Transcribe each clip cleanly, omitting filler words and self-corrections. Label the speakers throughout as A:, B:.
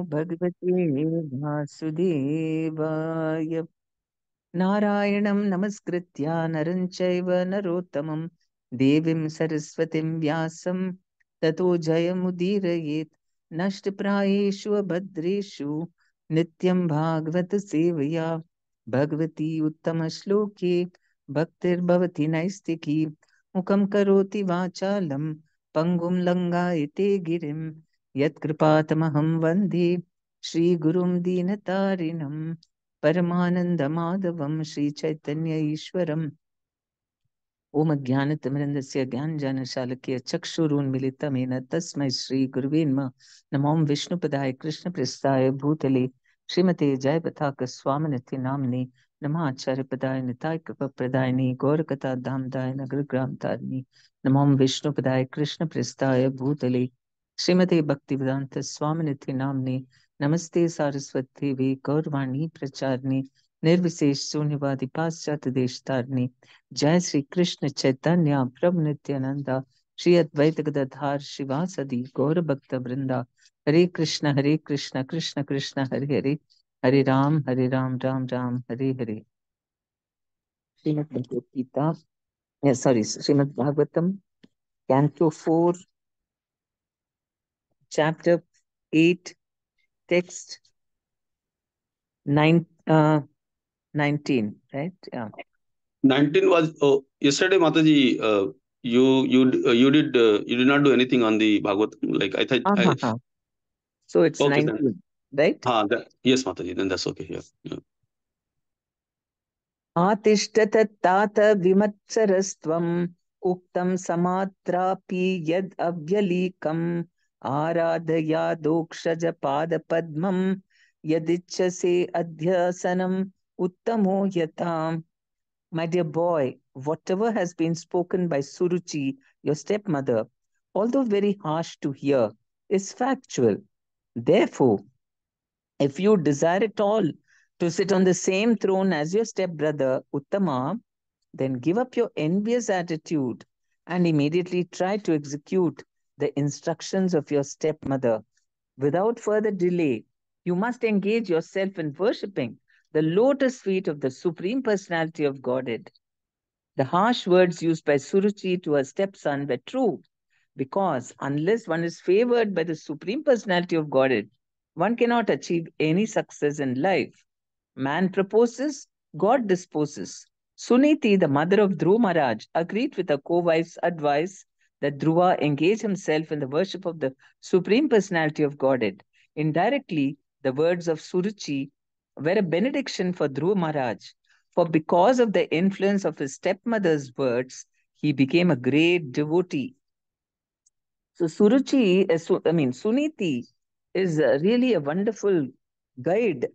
A: Bhagavate Vasudevaya. Narayanam namaskritya naranchaiva narottamam devim saraswatim vyasam tato jayamudirayet nashtaprayeshu abhadreshu nityam bhagavata sevaya bhagavati uttama shloke bhaktir bhavati naistiki mukam karoti vachalam pangum langayate girim yat kripatamaham vande Shri Gurum Dinatarinam Paramanandamaadavam Sri Chaitanya Ishwaram Om Jnanatimirandasya Gyanjanashalakya Chakshurunmilitamena Tasmai Shri Gurve Namaha Namo Vishnupadaya Krishna Prestaya Bhutale Srimate Jayapataka Swaminiti Namni Namo Acharyapadaya Nitai Kripapradayani Gaurakata Dhamdaya Nagragram Tarni Namo Vishnupadaya Krishna Prestaya Bhutale Srimate Bhaktivedanta Swaminiti Namni Namaste Saraswati Ve Gaurvani Pracharni Nirvisesh Sunyavadi Paschat Deshtarni Jai Sri Krishna Chaitanya Prabhu Nityananda Shri Advaita Gadadhar Shivasadi Gaura Bhakta Vrinda Hare Krishna Krishna Krishna Hare Hare Hare Ram Ram Ram Hare Hare. Srimad Bhagavad Gita, Srimad Bhagavatam, Canto 4, Chapter 8, Text 19, right? Yeah.
B: 19 was yesterday, Mataji. You did not do anything on the Bhagavatam. Like I thought.
A: So it's
B: Okay,
A: 19, right?
B: Yes, Mataji. Then that's okay. Yeah.
A: आतिष्ठत तात विमत्सरस्त्वम् उक्तं समात्रापि यद् अव्यलीकम् आराधयादोक्षजपादपद्मं यदिच्छसे अध्यासनम् उत्तमो यताम्. My dear boy, whatever has been spoken by Suruchi, your stepmother, although very harsh to hear, is factual. Therefore, if you desire at all to sit on the same throne as your stepbrother Uttama, then give up your envious attitude and immediately try to execute the instructions of your stepmother. Without further delay, you must engage yourself in worshipping the lotus feet of the Supreme Personality of Godhead. The harsh words used by Suruchi to her stepson were true, because unless one is favored by the Supreme Personality of Godhead, one cannot achieve any success in life. Man proposes, God disposes. Suniti, the mother of Dhruva Maharaj, agreed with her co-wife's advice that Dhruva engage himself in the worship of the Supreme Personality of Godhead. Indirectly, the words of Suruchi were a benediction for Dhruva Maharaj, for because of the influence of his stepmother's words, he became a great devotee. So Suruchi, Suniti is really a wonderful guide.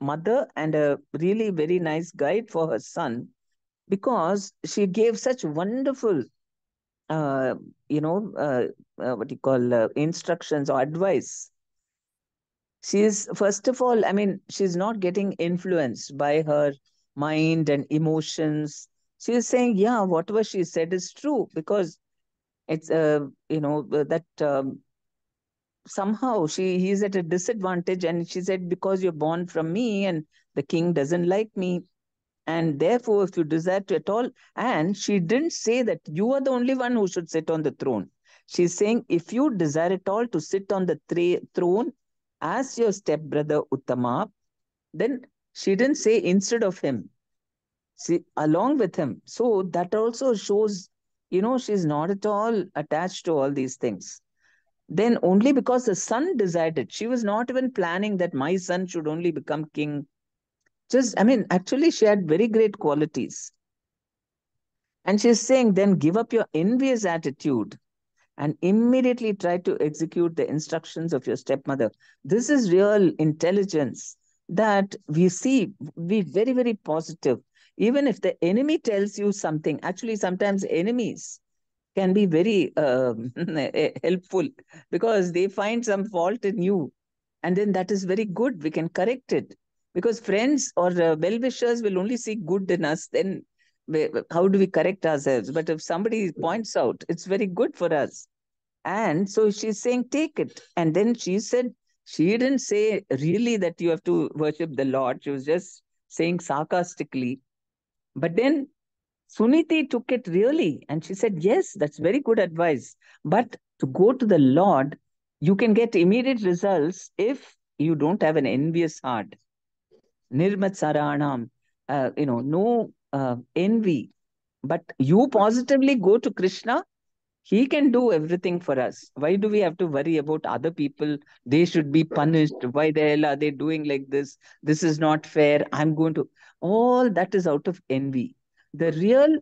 A: Mother and a really very nice guide for her son, because she gave such wonderful, uh, instructions or advice. She is, first of all, she's not getting influenced by her mind and emotions. She is saying, yeah, whatever she said is true, because it's, that somehow he's at a disadvantage, and she said, because you're born from me and the king doesn't like me, and therefore if you desire to at all, and she didn't say that you are the only one who should sit on the throne. She's saying, if you desire at all to sit on the throne as your stepbrother Uttama, then she didn't say instead of him, see, along with him. So that also shows, she's not at all attached to all these things. Then only because the son desired it. She was not even planning that my son should only become king. Actually, she had very great qualities. And she's saying, then give up your envious attitude and immediately try to execute the instructions of your stepmother. This is real intelligence that we see, be very, very positive. Even if the enemy tells you something, actually, sometimes enemies can be very helpful, because they find some fault in you, and then that is very good. We can correct it, because friends or well-wishers will only see good in us. Then how do we correct ourselves? But if somebody points out, it's very good for us. And so she's saying, take it. And then she said, She didn't say really that you have to worship the Lord. She was just saying sarcastically. But then Suniti took it really and she said, yes, that's very good advice. But to go to the Lord, you can get immediate results if you don't have an envious heart. Nirmat Saranam, no envy. But you positively go to Krishna, he can do everything for us. Why do we have to worry about other people? They should be punished. Why the hell are they doing like this? This is not fair. I'm going to. All that is out of envy. The real,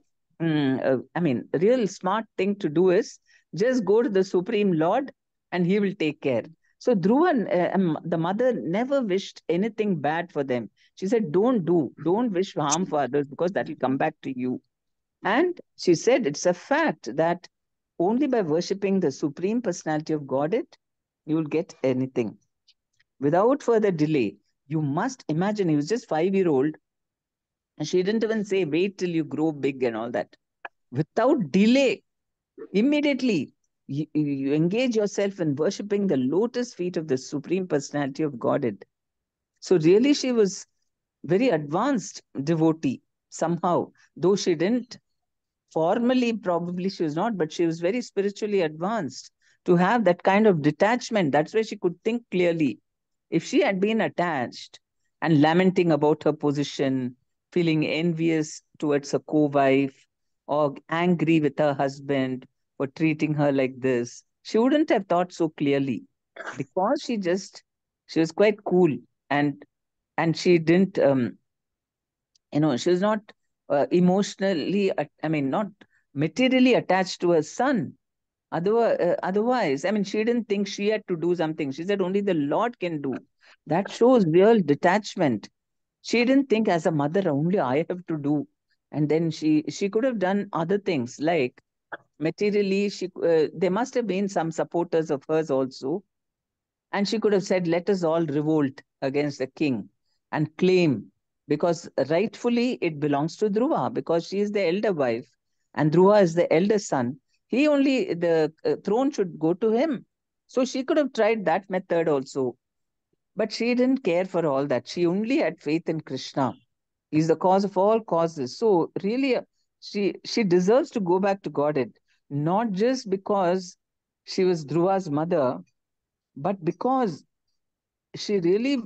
A: real smart thing to do is just go to the Supreme Lord and he will take care. So Dhruva, the mother, never wished anything bad for them. She said, don't wish harm for others because that will come back to you. And she said it's a fact that only by worshipping the Supreme Personality of Godhead, you will get anything. Without further delay, you must imagine he was just 5 year old, and she didn't even say, wait till you grow big and all that. Without delay, immediately, you engage yourself in worshipping the lotus feet of the Supreme Personality of Godhead. So, really, she was very advanced devotee somehow, though she didn't formally, probably she was not, but she was very spiritually advanced to have that kind of detachment. That's why she could think clearly. If she had been attached and lamenting about her position, feeling envious towards her co-wife, or angry with her husband for treating her like this, she wouldn't have thought so clearly, because she was quite cool, and she didn't she was not emotionally, not materially attached to her son. Otherwise, she didn't think she had to do something. She said only the Lord can do. That shows real detachment. She didn't think as a mother only I have to do. And then she could have done other things like materially. There must have been some supporters of hers also, and she could have said, let us all revolt against the king and claim, because rightfully it belongs to Dhruva, because she is the elder wife and Dhruva is the elder son. He only, the throne should go to him. So she could have tried that method also. But she didn't care for all that. She only had faith in Krishna. He's the cause of all causes. So really, she deserves to go back to Godhead, not just because she was Dhruva's mother, but because she really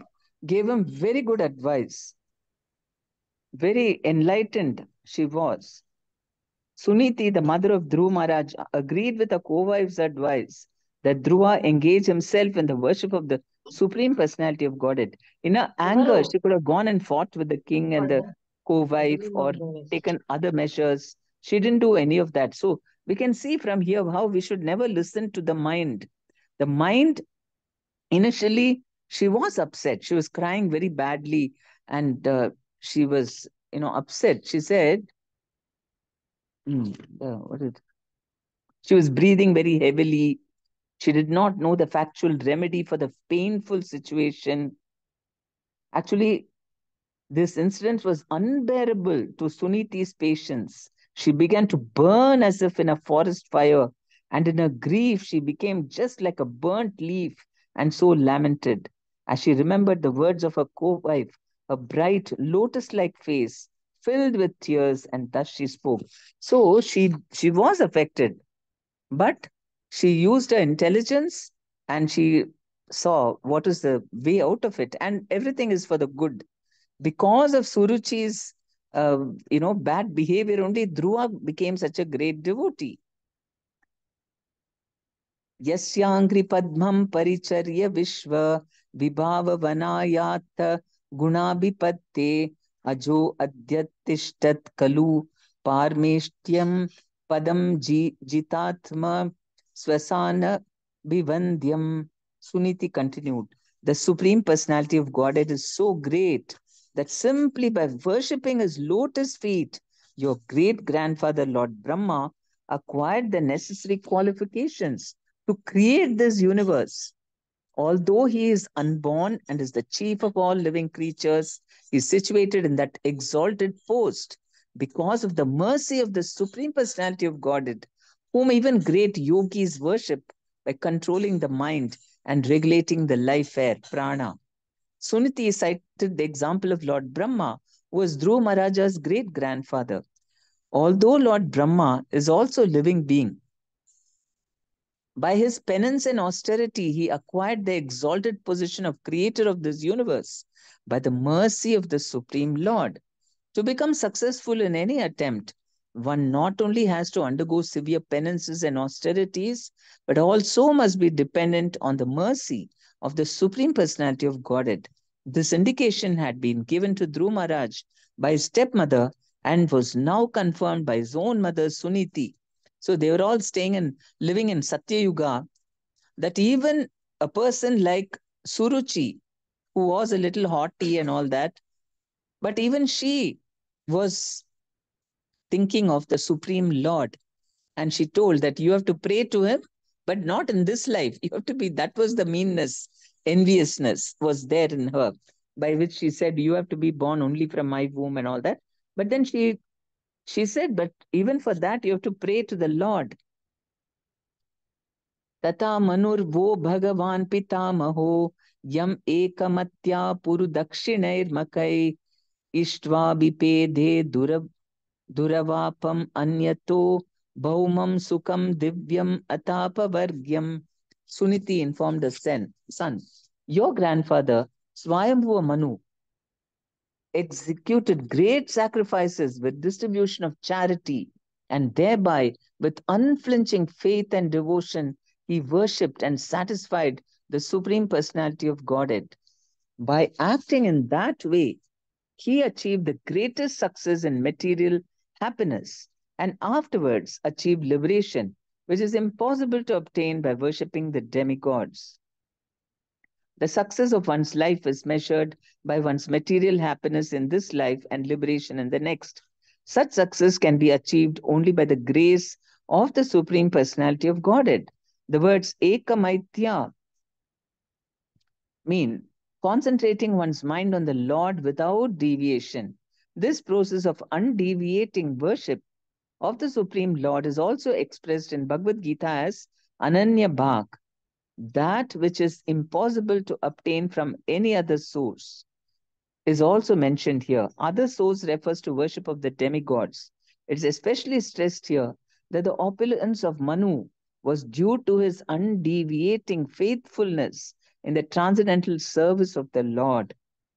A: gave him very good advice. Very enlightened she was. Suniti, the mother of Dhruva Maharaj, agreed with her co-wife's advice that Dhruva engage himself in the worship of the Supreme Personality of Godhead. In her anger, she could have gone and fought with the king and the co-wife or taken other measures. She didn't do any of that. So we can see from here how we should never listen to the mind. The mind, initially, she was upset. She was crying very badly, and she was, upset. She said, what is she was breathing very heavily. She did not know the factual remedy for the painful situation. Actually, this incident was unbearable to Suniti's patience. She began to burn as if in a forest fire, and in her grief, she became just like a burnt leaf, and so lamented. As she remembered the words of her co wife, her bright lotus like face filled with tears, and thus she spoke. So she was affected, but she used her intelligence and she saw what is the way out of it, and everything is for the good. Because of Suruchi's, bad behavior, only Dhruva became such a great devotee. यस्यांघ्रि पद्मं परिचर्य विश्व विभाव वनायात गुणाभिपत्ते अजो अद्यतिष्ठत् खलु पारमेष्ट्यं पदम जितात्म स्वसान विवंद्यम. Suniti continued, the Supreme Personality of Godhead is so great that simply by worshipping his lotus feet, your great grandfather Lord Brahma acquired the necessary qualifications to create this universe. Although he is unborn and is the chief of all living creatures, he is situated in that exalted post because of the mercy of the Supreme Personality of Godhead, whom even great yogis worship by controlling the mind and regulating the life air, prana. Suniti cited the example of Lord Brahma, who was Dhruva Maharaja's great-grandfather. Although Lord Brahma is also a living being, by his penance and austerity, he acquired the exalted position of creator of this universe by the mercy of the Supreme Lord. To become successful in any attempt, one not only has to undergo severe penances and austerities, but also must be dependent on the mercy of the Supreme Personality of Godhead. This indication had been given to Dhruv Maharaj by his stepmother and was now confirmed by his own mother Suniti. So they were all staying and living in Satya Yuga, that even a person like Suruchi, who was a little haughty and all that, but even she was thinking of the Supreme Lord. And she told that you have to pray to him, but not in this life. You have to be, that was the meanness, enviousness was there in her, by which she said, you have to be born only from my womb and all that. But then she said, but even for that, you have to pray to the Lord. Tata manur vo bhagavan pitamaho yam ekamatya puru dakshinair makai ishtva bipedhe Duravapam anyato bhaumam sukam divyam atapavargyam. Suniti informed the son, your grandfather, Swayambhuva Manu, executed great sacrifices with distribution of charity, and thereby, with unflinching faith and devotion, he worshipped and satisfied the Supreme Personality of Godhead. By acting in that way, he achieved the greatest success in material happiness and afterwards achieved liberation, which is impossible to obtain by worshipping the demigods. The success of one's life is measured by one's material happiness in this life and liberation in the next. Such success can be achieved only by the grace of the Supreme Personality of Godhead. The words Ekamaitya mean concentrating one's mind on the Lord without deviation. This process of undeviating worship of the Supreme Lord is also expressed in Bhagavad Gita as Ananya Bhak, that which is impossible to obtain from any other source, is also mentioned here. Other source refers to worship of the demigods. It is especially stressed here that the opulence of Manu was due to his undeviating faithfulness in the transcendental service of the Lord.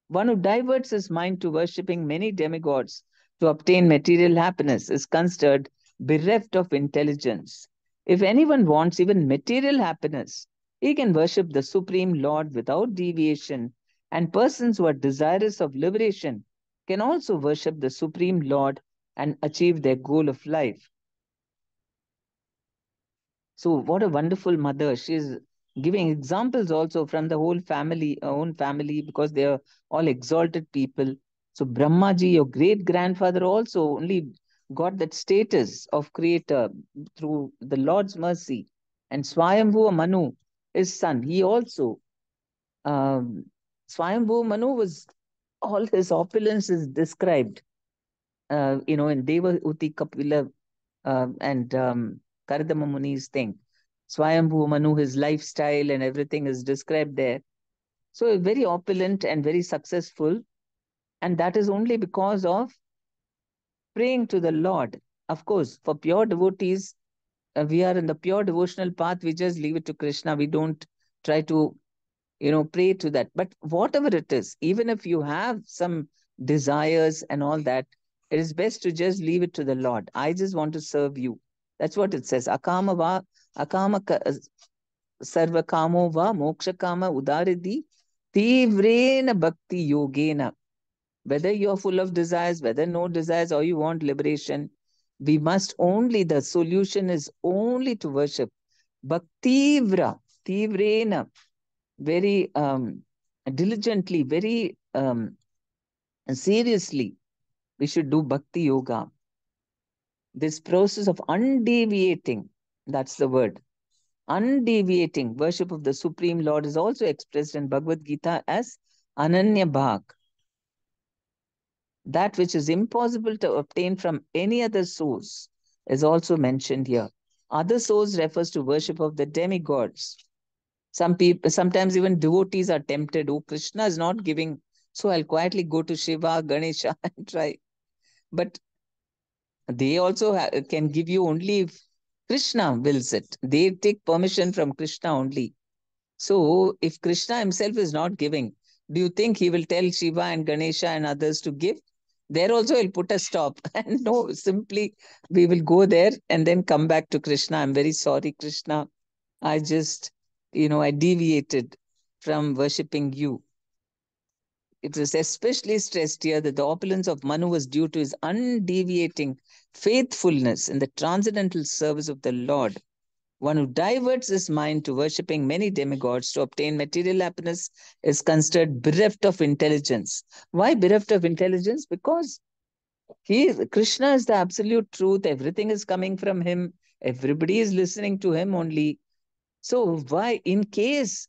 A: One who diverts his mind to worshipping many demigods to obtain material happiness is considered bereft of intelligence. If anyone wants even material happiness, he can worship the Supreme Lord without deviation, and persons who are desirous of liberation can also worship the Supreme Lord and achieve their goal of life. So what a wonderful mother. She's giving examples also from the whole family, own family, because they are all exalted people. So Brahmaji, your great-grandfather, also only got that status of creator through the Lord's mercy. And Swayambhuva Manu, his son, he also, um, Swayambhuva Manu was, all his opulence is described, in Deva Uti Kapila and Karadama Muni's thing. Swayambhu Manu, his lifestyle and everything is described there. So very opulent and very successful. And that is only because of praying to the Lord. Of course, for pure devotees, we are in the pure devotional path. We just leave it to Krishna. We don't try to, pray to that. But whatever it is, even if you have some desires and all that, it is best to just leave it to the Lord. I just want to serve you. That's what it says. Akama sarva kamo va moksha kama udaridi tivrena bhakti yogena. Whether you're full of desires, whether no desires, or you want liberation, the solution is only to worship. Bhaktivra, tivrena, very diligently, very seriously, we should do bhakti yoga. This process of undeviating, that's the word, undeviating worship of the Supreme Lord is also expressed in Bhagavad Gita as Ananya Bhak. That which is impossible to obtain from any other source is also mentioned here. Other source refers to worship of the demigods. Some people, sometimes even devotees are tempted. Oh, Krishna is not giving, so I'll quietly go to Shiva, Ganesha and try. But they also can give you only if Krishna wills it. They take permission from Krishna only. So if Krishna himself is not giving, do you think he will tell Shiva and Ganesha and others to give? There also he'll put a stop. And no, simply we will go there and then come back to Krishna. I'm very sorry, Krishna. I just, I deviated from worshipping you. It was especially stressed here that the opulence of Manu was due to his undeviating faithfulness in the transcendental service of the Lord. One who diverts his mind to worshipping many demigods to obtain material happiness is considered bereft of intelligence. Why bereft of intelligence? Because Krishna is the absolute truth. Everything is coming from him. Everybody is listening to him only. So why, in case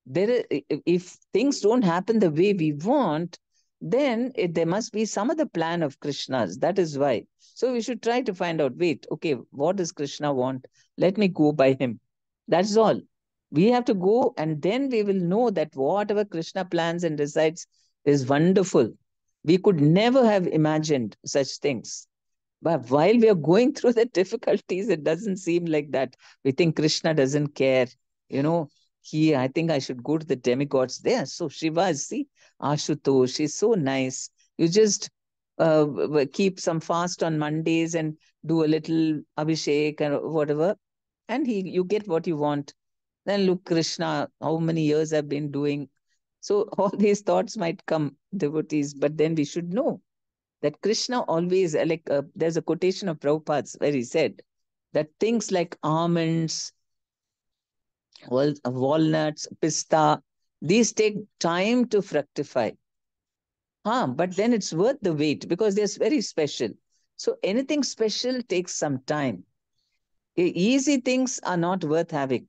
A: if things don't happen the way we want, then there must be some other plan of Krishna's. That is why. So we should try to find out, wait, okay, what does Krishna want? Let me go by him. That's all. We have to go, and then we will know that whatever Krishna plans and decides is wonderful. We could never have imagined such things. But while we are going through the difficulties, it doesn't seem like that. We think Krishna doesn't care. You know, I think I should go to the demigods there. So Shiva, see, Ashutosh, she's so nice. You just keep some fast on Mondays and do a little Abhishek and whatever, and you get what you want. Then look, Krishna, how many years I've been doing. So all these thoughts might come, devotees, but then we should know that Krishna always, there's a quotation of Prabhupada's where he said that things like almonds, walnuts, pista, these take time to fructify. But then it's worth the wait because they're very special. So anything special takes some time. Easy things are not worth having.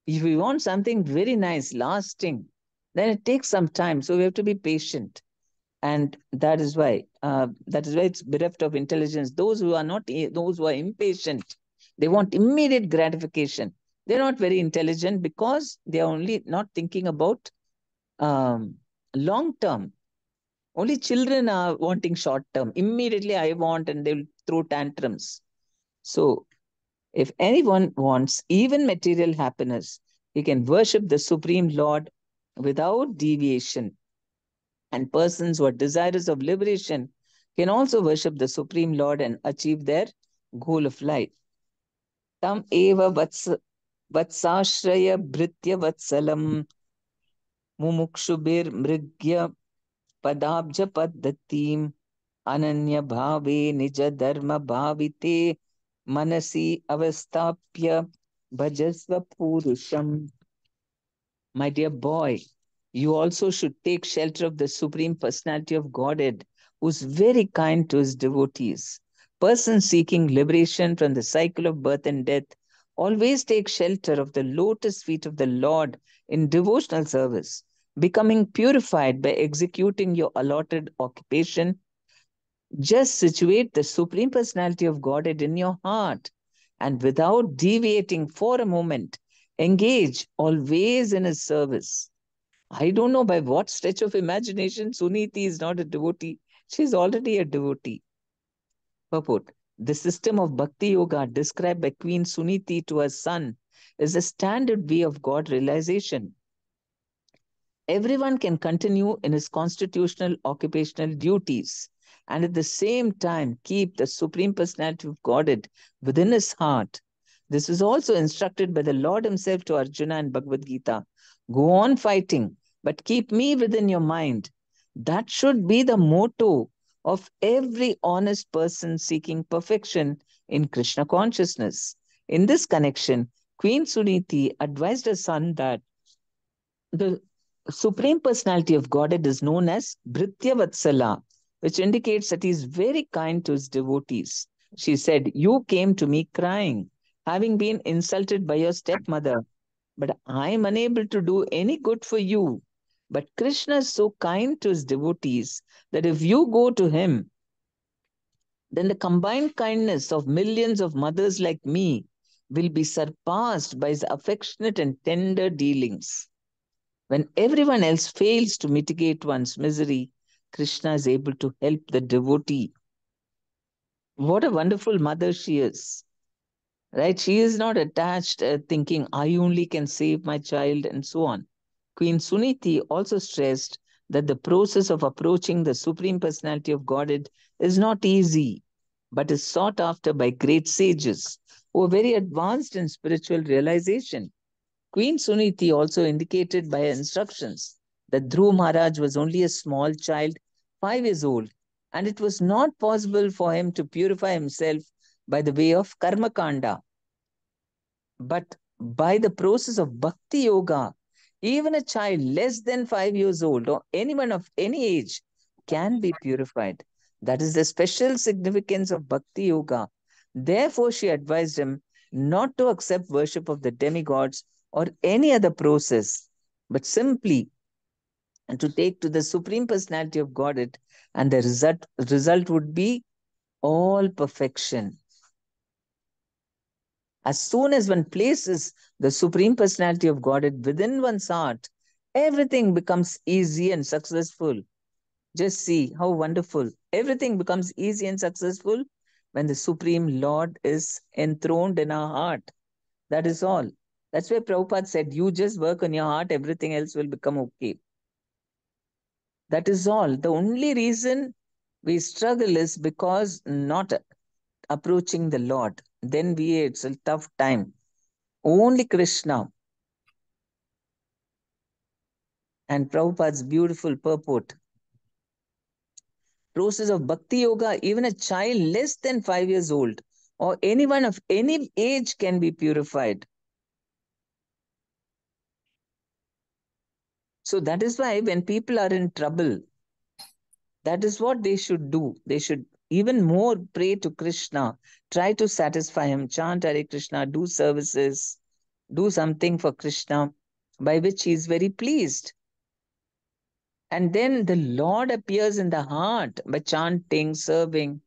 A: If we want something very nice, lasting, then it takes some time. So we have to be patient. And that is why it's bereft of intelligence. Those who are not, those who are impatient, they want immediate gratification. They're not very intelligent because they are only not thinking about um, long term. Only children are wanting short term. Immediately I want, and they'll throw tantrums. So if anyone wants even material happiness, he can worship the Supreme Lord without deviation. And persons who are desirous of liberation can also worship the Supreme Lord and achieve their goal of life. Tam eva vatsashraya bhritya vatsalam mumukshubir mrigya padabja paddatim ananya bhave nija dharma bhavite manasi avastapya bhajasva purusham. My dear boy, you also should take shelter of the Supreme Personality of Godhead, who is very kind to his devotees. Persons seeking liberation from the cycle of birth and death always take shelter of the lotus feet of the Lord in devotional service. Becoming purified by executing your allotted occupation, just situate the Supreme Personality of Godhead in your heart and without deviating for a moment, engage always in his service. I don't know by what stretch of imagination Suniti is not a devotee. She's already a devotee. Purport. The system of Bhakti Yoga described by Queen Suniti to her son is a standard way of God realization. Everyone can continue in his constitutional occupational duties and at the same time keep the Supreme Personality of Godhead within his heart. This is also instructed by the Lord himself to Arjuna in Bhagavad Gita. Go on fighting, but keep me within your mind. That should be the motto of every honest person seeking perfection in Krishna consciousness. In this connection, Queen Suniti advised her son that the Supreme Personality of Godhead is known as Bhritya Vatsala, which indicates that he is very kind to his devotees. She said, "You came to me crying, having been insulted by your stepmother, but I am unable to do any good for you. But Krishna is so kind to his devotees that if you go to him, then the combined kindness of millions of mothers like me will be surpassed by his affectionate and tender dealings. When everyone else fails to mitigate one's misery, Krishna is able to help the devotee. What a wonderful mother she is, right? She is not attached, thinking, I only can save my child, and so on. Queen Suniti also stressed that the process of approaching the Supreme Personality of Godhead is not easy, but is sought after by great sages who are very advanced in spiritual realization. Queen Suniti also indicated by her instructions that Dhruv Maharaj was only a small child, 5 years old, and it was not possible for him to purify himself by the way of karma kanda, but by the process of bhakti yoga. Even a child less than 5 years old or anyone of any age can be purified. That is the special significance of bhakti yoga. Therefore, she advised him not to accept worship of the demigods or any other process, but simply to take to the Supreme Personality of Godhead, and the result would be all perfection. As soon as one places the Supreme Personality of Godhead within one's heart, everything becomes easy and successful. Just see how wonderful. Everything becomes easy and successful when the Supreme Lord is enthroned in our heart. That is all. That's why Prabhupada said, you just work on your heart, everything else will become okay. That is all. The only reason we struggle is because not approaching the Lord. Then it's a tough time. Only Krishna. And Prabhupada's beautiful purport. Process of Bhakti Yoga, even a child less than 5 years old or anyone of any age can be purified. So that is why when people are in trouble, that is what they should do. They should even more pray to Krishna, try to satisfy him, chant Hare Krishna, do services, do something for Krishna by which he is very pleased. And then the Lord appears in the heart by chanting, serving.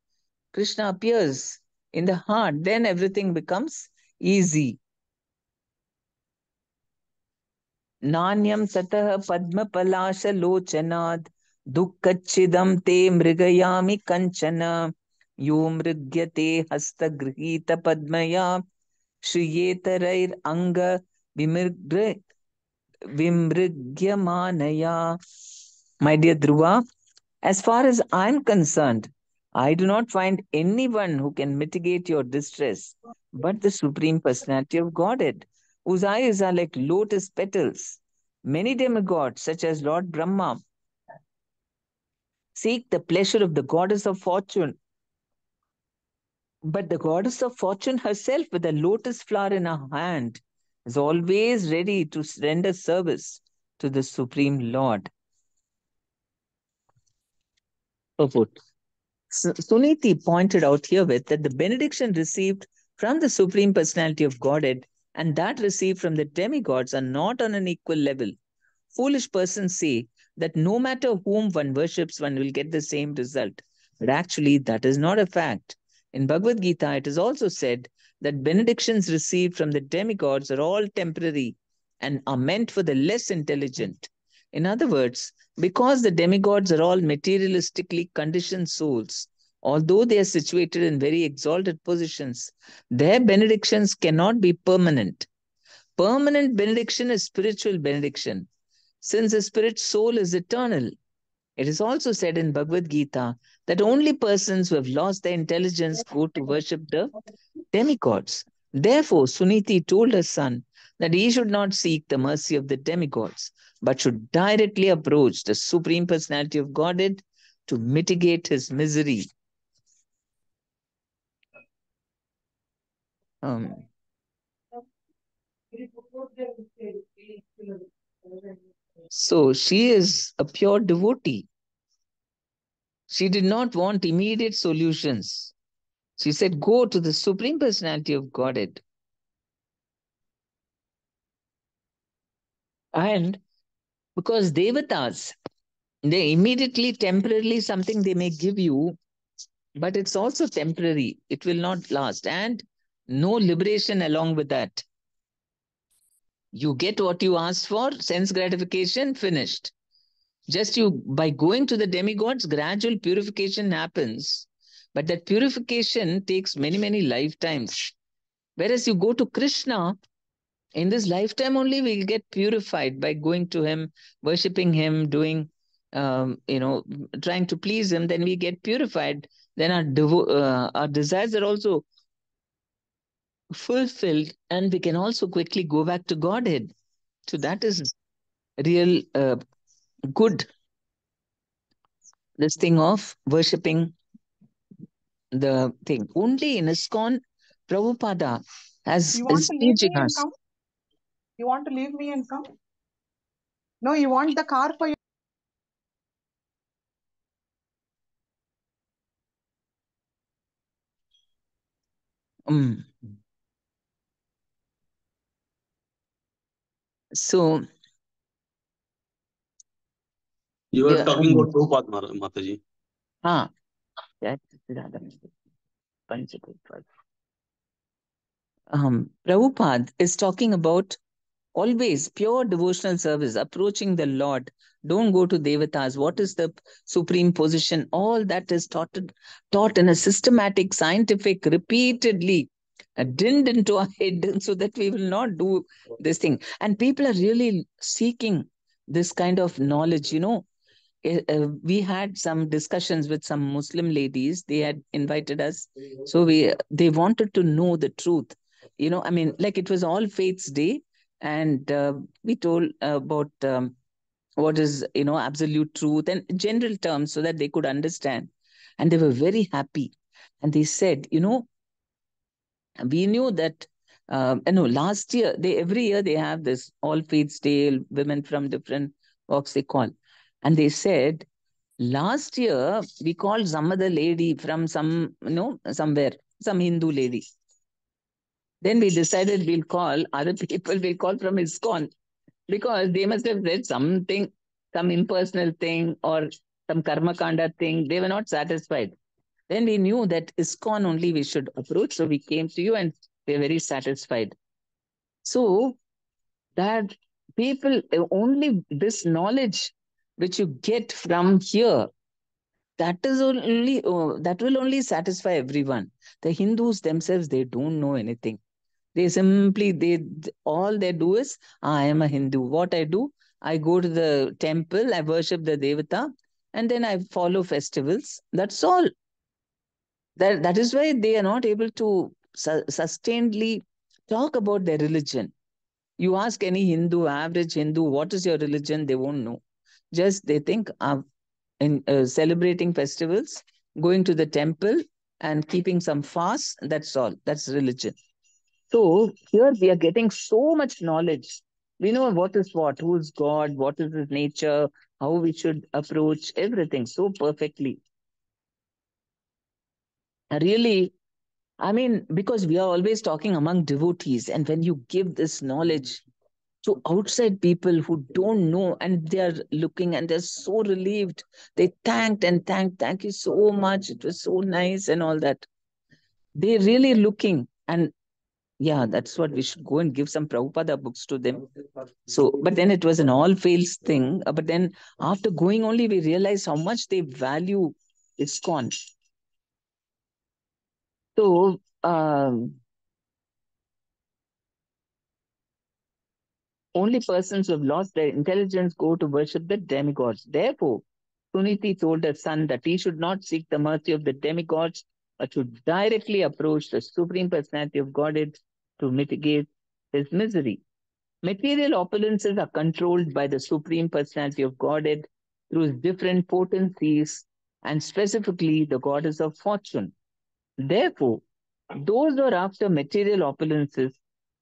A: Krishna appears in the heart, then everything becomes easy. Nanyam satah padma palasha lochanad dukkachidam te mrigayami kanchana yo mrigyate hasta grihita padmaya shriyetarair anga vimrigyamanaya. My dear Dhruva, as far as I'm concerned, I do not find anyone who can mitigate your distress but the Supreme Personality of Godhead, whose eyes are like lotus petals. Many demigods, such as Lord Brahma, seek the pleasure of the goddess of fortune. But the goddess of fortune herself, with a lotus flower in her hand, is always ready to render service to the Supreme Lord. Purport. Suniti pointed out herewith that the benediction received from the Supreme Personality of Godhead and that received from the demigods are not on an equal level. Foolish persons say that no matter whom one worships, one will get the same result. But actually, that is not a fact. In Bhagavad Gita, it is also said that benedictions received from the demigods are all temporary and are meant for the less intelligent. In other words, because the demigods are all materialistically conditioned souls, although they are situated in very exalted positions, their benedictions cannot be permanent. Permanent benediction is spiritual benediction, since the spirit soul is eternal. It is also said in Bhagavad Gita that only persons who have lost their intelligence go to worship the demigods. Therefore, Suniti told her son that he should not seek the mercy of the demigods, but should directly approach the Supreme Personality of Godhead to mitigate his misery. So she is a pure devotee. She did not want immediate solutions. She said, go to the Supreme Personality of Godhead. And because devatas, they immediately, temporarily, something they may give you, but it's also temporary. It will not last. And No liberation along with that. You get what you asked for, sense gratification, finished. Just you, by going to the demigods, gradual purification happens. But that purification takes many, many lifetimes. Whereas you go to Krishna, in this lifetime only we'll get purified by going to him, worshipping him, doing, trying to please him. Then we get purified. Then our desires are also fulfilled, and we can also quickly go back to Godhead. So that is real good. This thing of worshipping the thing. Only in ISKCON, Prabhupada is teaching us.
C: You want to leave me and come? No, you want the car for you.
A: So
B: you were talking about Prabhupada, Mataji.
A: That's Prabhupada is talking about always pure devotional service, approaching the Lord. Don't go to devatas. What is the supreme position? All that is taught in a systematic, scientific, repeatedly drilled into our head so that we will not do this thing. And people are really seeking this kind of knowledge, we had some discussions with some Muslim ladies. They had invited us. So they wanted to know the truth. Like it was All Faiths Day. And we told about what is, absolute truth and general terms so that they could understand. And they were very happy. And they said, we knew that, last year, every year they have this All Faiths Day, women from different walks they call. And they said, last year, we called some other lady from somewhere, some Hindu lady. Then we decided we'll call other people, we'll call from ISKCON, because they must have said something, some impersonal thing or some karma kanda thing. They were not satisfied. Then we knew that ISKCON only we should approach. So we came to you and we're very satisfied. So that people, only this knowledge which you get from here, that will only satisfy everyone. The Hindus themselves, they don't know anything. They simply, all they do is, I am a Hindu. What I do, I go to the temple, I worship the Devata, and then I follow festivals. That's all. That is why they are not able to sustainedly talk about their religion. You ask any Hindu, average Hindu, what is your religion? They won't know. Just they think in celebrating festivals, going to the temple and keeping some fast. That's all. That's religion. So here we are getting so much knowledge. We know what is what, who is God, what is his nature, how we should approach everything so perfectly. Really, because we are always talking among devotees, and when you give this knowledge to outside people who don't know and they are looking and they're so relieved, they thanked and thank you so much. It was so nice and all that. They're really looking, and yeah, that's what we should go and give some Prabhupada books to them. So, but then it was an all fails thing. But then after going only, we realized how much they value ISKCON. So, only persons who have lost their intelligence go to worship the demigods. Therefore, Suniti told her son that he should not seek the mercy of the demigods, but should directly approach the Supreme Personality of Godhead to mitigate his misery. Material opulences are controlled by the Supreme Personality of Godhead through different potencies and specifically the goddess of fortune. Therefore, those who are after material opulences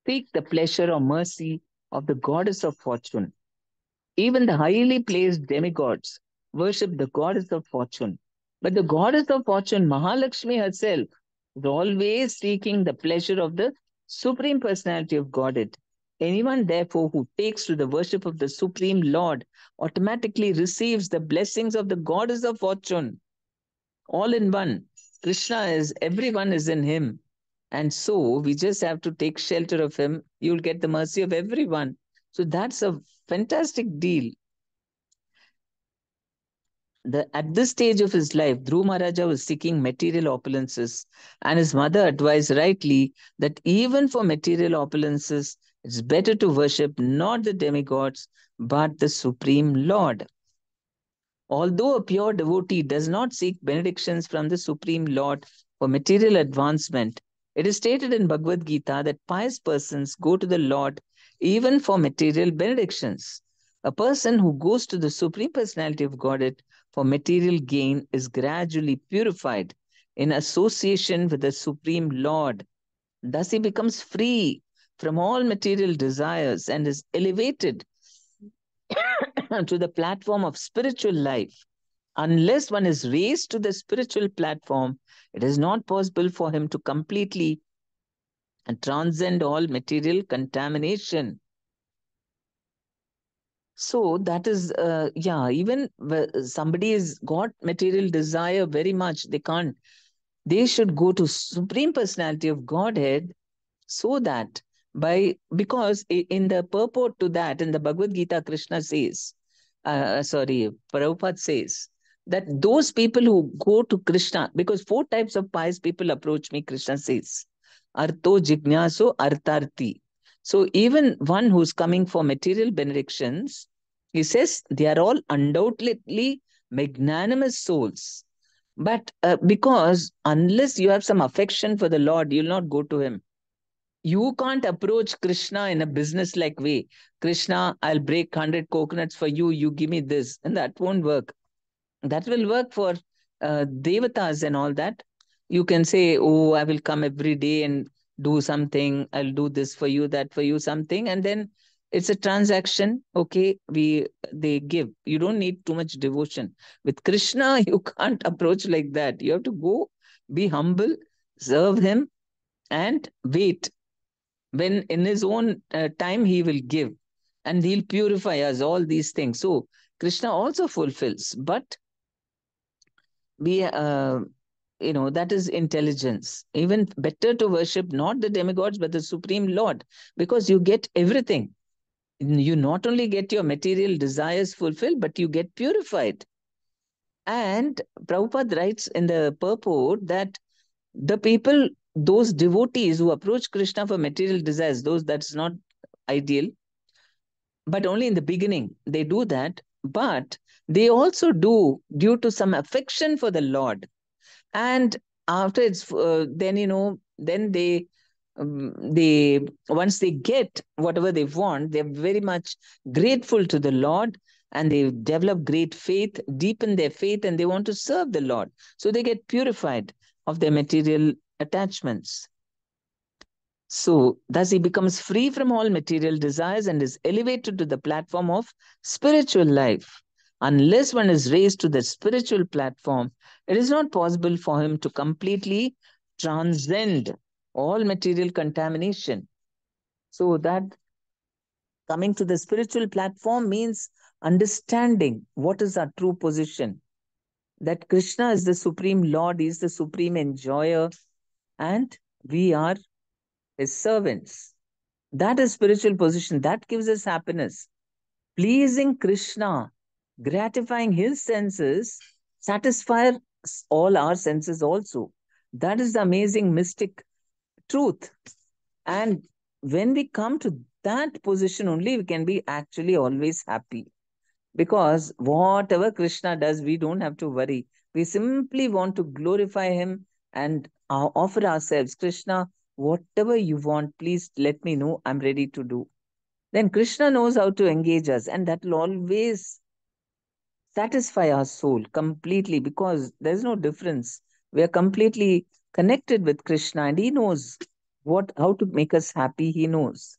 A: seek the pleasure or mercy of the goddess of fortune. Even the highly placed demigods worship the goddess of fortune. But the goddess of fortune, Mahalakshmi herself, is always seeking the pleasure of the Supreme Personality of Godhead. Anyone, therefore, who takes to the worship of the Supreme Lord automatically receives the blessings of the goddess of fortune. All in one. Krishna is, everyone is in him. And so we just have to take shelter of him. You'll get the mercy of everyone. So that's a fantastic deal. At this stage of his life, Dhruv Maharaja was seeking material opulences, and his mother advised rightly that even for material opulences, it's better to worship not the demigods, but the Supreme Lord. Although a pure devotee does not seek benedictions from the Supreme Lord for material advancement, it is stated in Bhagavad Gita that pious persons go to the Lord even for material benedictions. A person who goes to the Supreme Personality of Godhead for material gain is gradually purified in association with the Supreme Lord. Thus, he becomes free from all material desires and is elevated to the platform of spiritual life. Unless one is raised to the spiritual platform, it is not possible for him to completely transcend all material contamination. So that is, even somebody has got material desire very much, they should go to Supreme Personality of Godhead, so that because in the purport to that, in the Bhagavad Gita, Krishna says, Prabhupada says, that those people who go to Krishna, because four types of pious people approach me, Krishna says, Arto Jignaso Artarti. So even one who's coming for material benedictions, he says they are all undoubtedly magnanimous souls. But because unless you have some affection for the Lord, you'll not go to him. You can't approach Krishna in a business-like way. Krishna, I'll break 100 coconuts for you, you give me this. And that won't work. That will work for devatas and all that. You can say, oh, I will come every day and do something. I'll do this for you, that for you, something. And then it's a transaction. Okay, they give. You don't need too much devotion. With Krishna, you can't approach like that. You have to go, be humble, serve him, and wait. When in his own time he will give, and he'll purify us, all these things. So Krishna also fulfills, but we that is intelligence. Even better to worship not the demigods but the Supreme Lord, because you get everything. You not only get your material desires fulfilled, but you get purified. And Prabhupada writes in the purport that the people, those devotees who approach Krishna for material desires, those that's not ideal, but only in the beginning they do that, but they also do due to some affection for the Lord. And after it's then they once they get whatever they want, they're very much grateful to the Lord, and they develop great faith, deepen their faith, and they want to serve the Lord, so they get purified of their material attachments. So thus he becomes free from all material desires and is elevated to the platform of spiritual life. Unless one is raised to the spiritual platform, it is not possible for him to completely transcend all material contamination. So that coming to the spiritual platform means understanding what is our true position. That Krishna is the Supreme Lord, he is the Supreme Enjoyer, and we are his servants. That is spiritual position. That gives us happiness. Pleasing Krishna, gratifying his senses, satisfies all our senses also. That is the amazing mystic truth. And when we come to that position only, we can be actually always happy. Because whatever Krishna does, we don't have to worry. We simply want to glorify him and offer ourselves. Krishna, whatever you want, please let me know. I'm ready to do. Then Krishna knows how to engage us, and that will always satisfy our soul completely, because there's no difference. We are completely connected with Krishna, and he knows how to make us happy. He knows.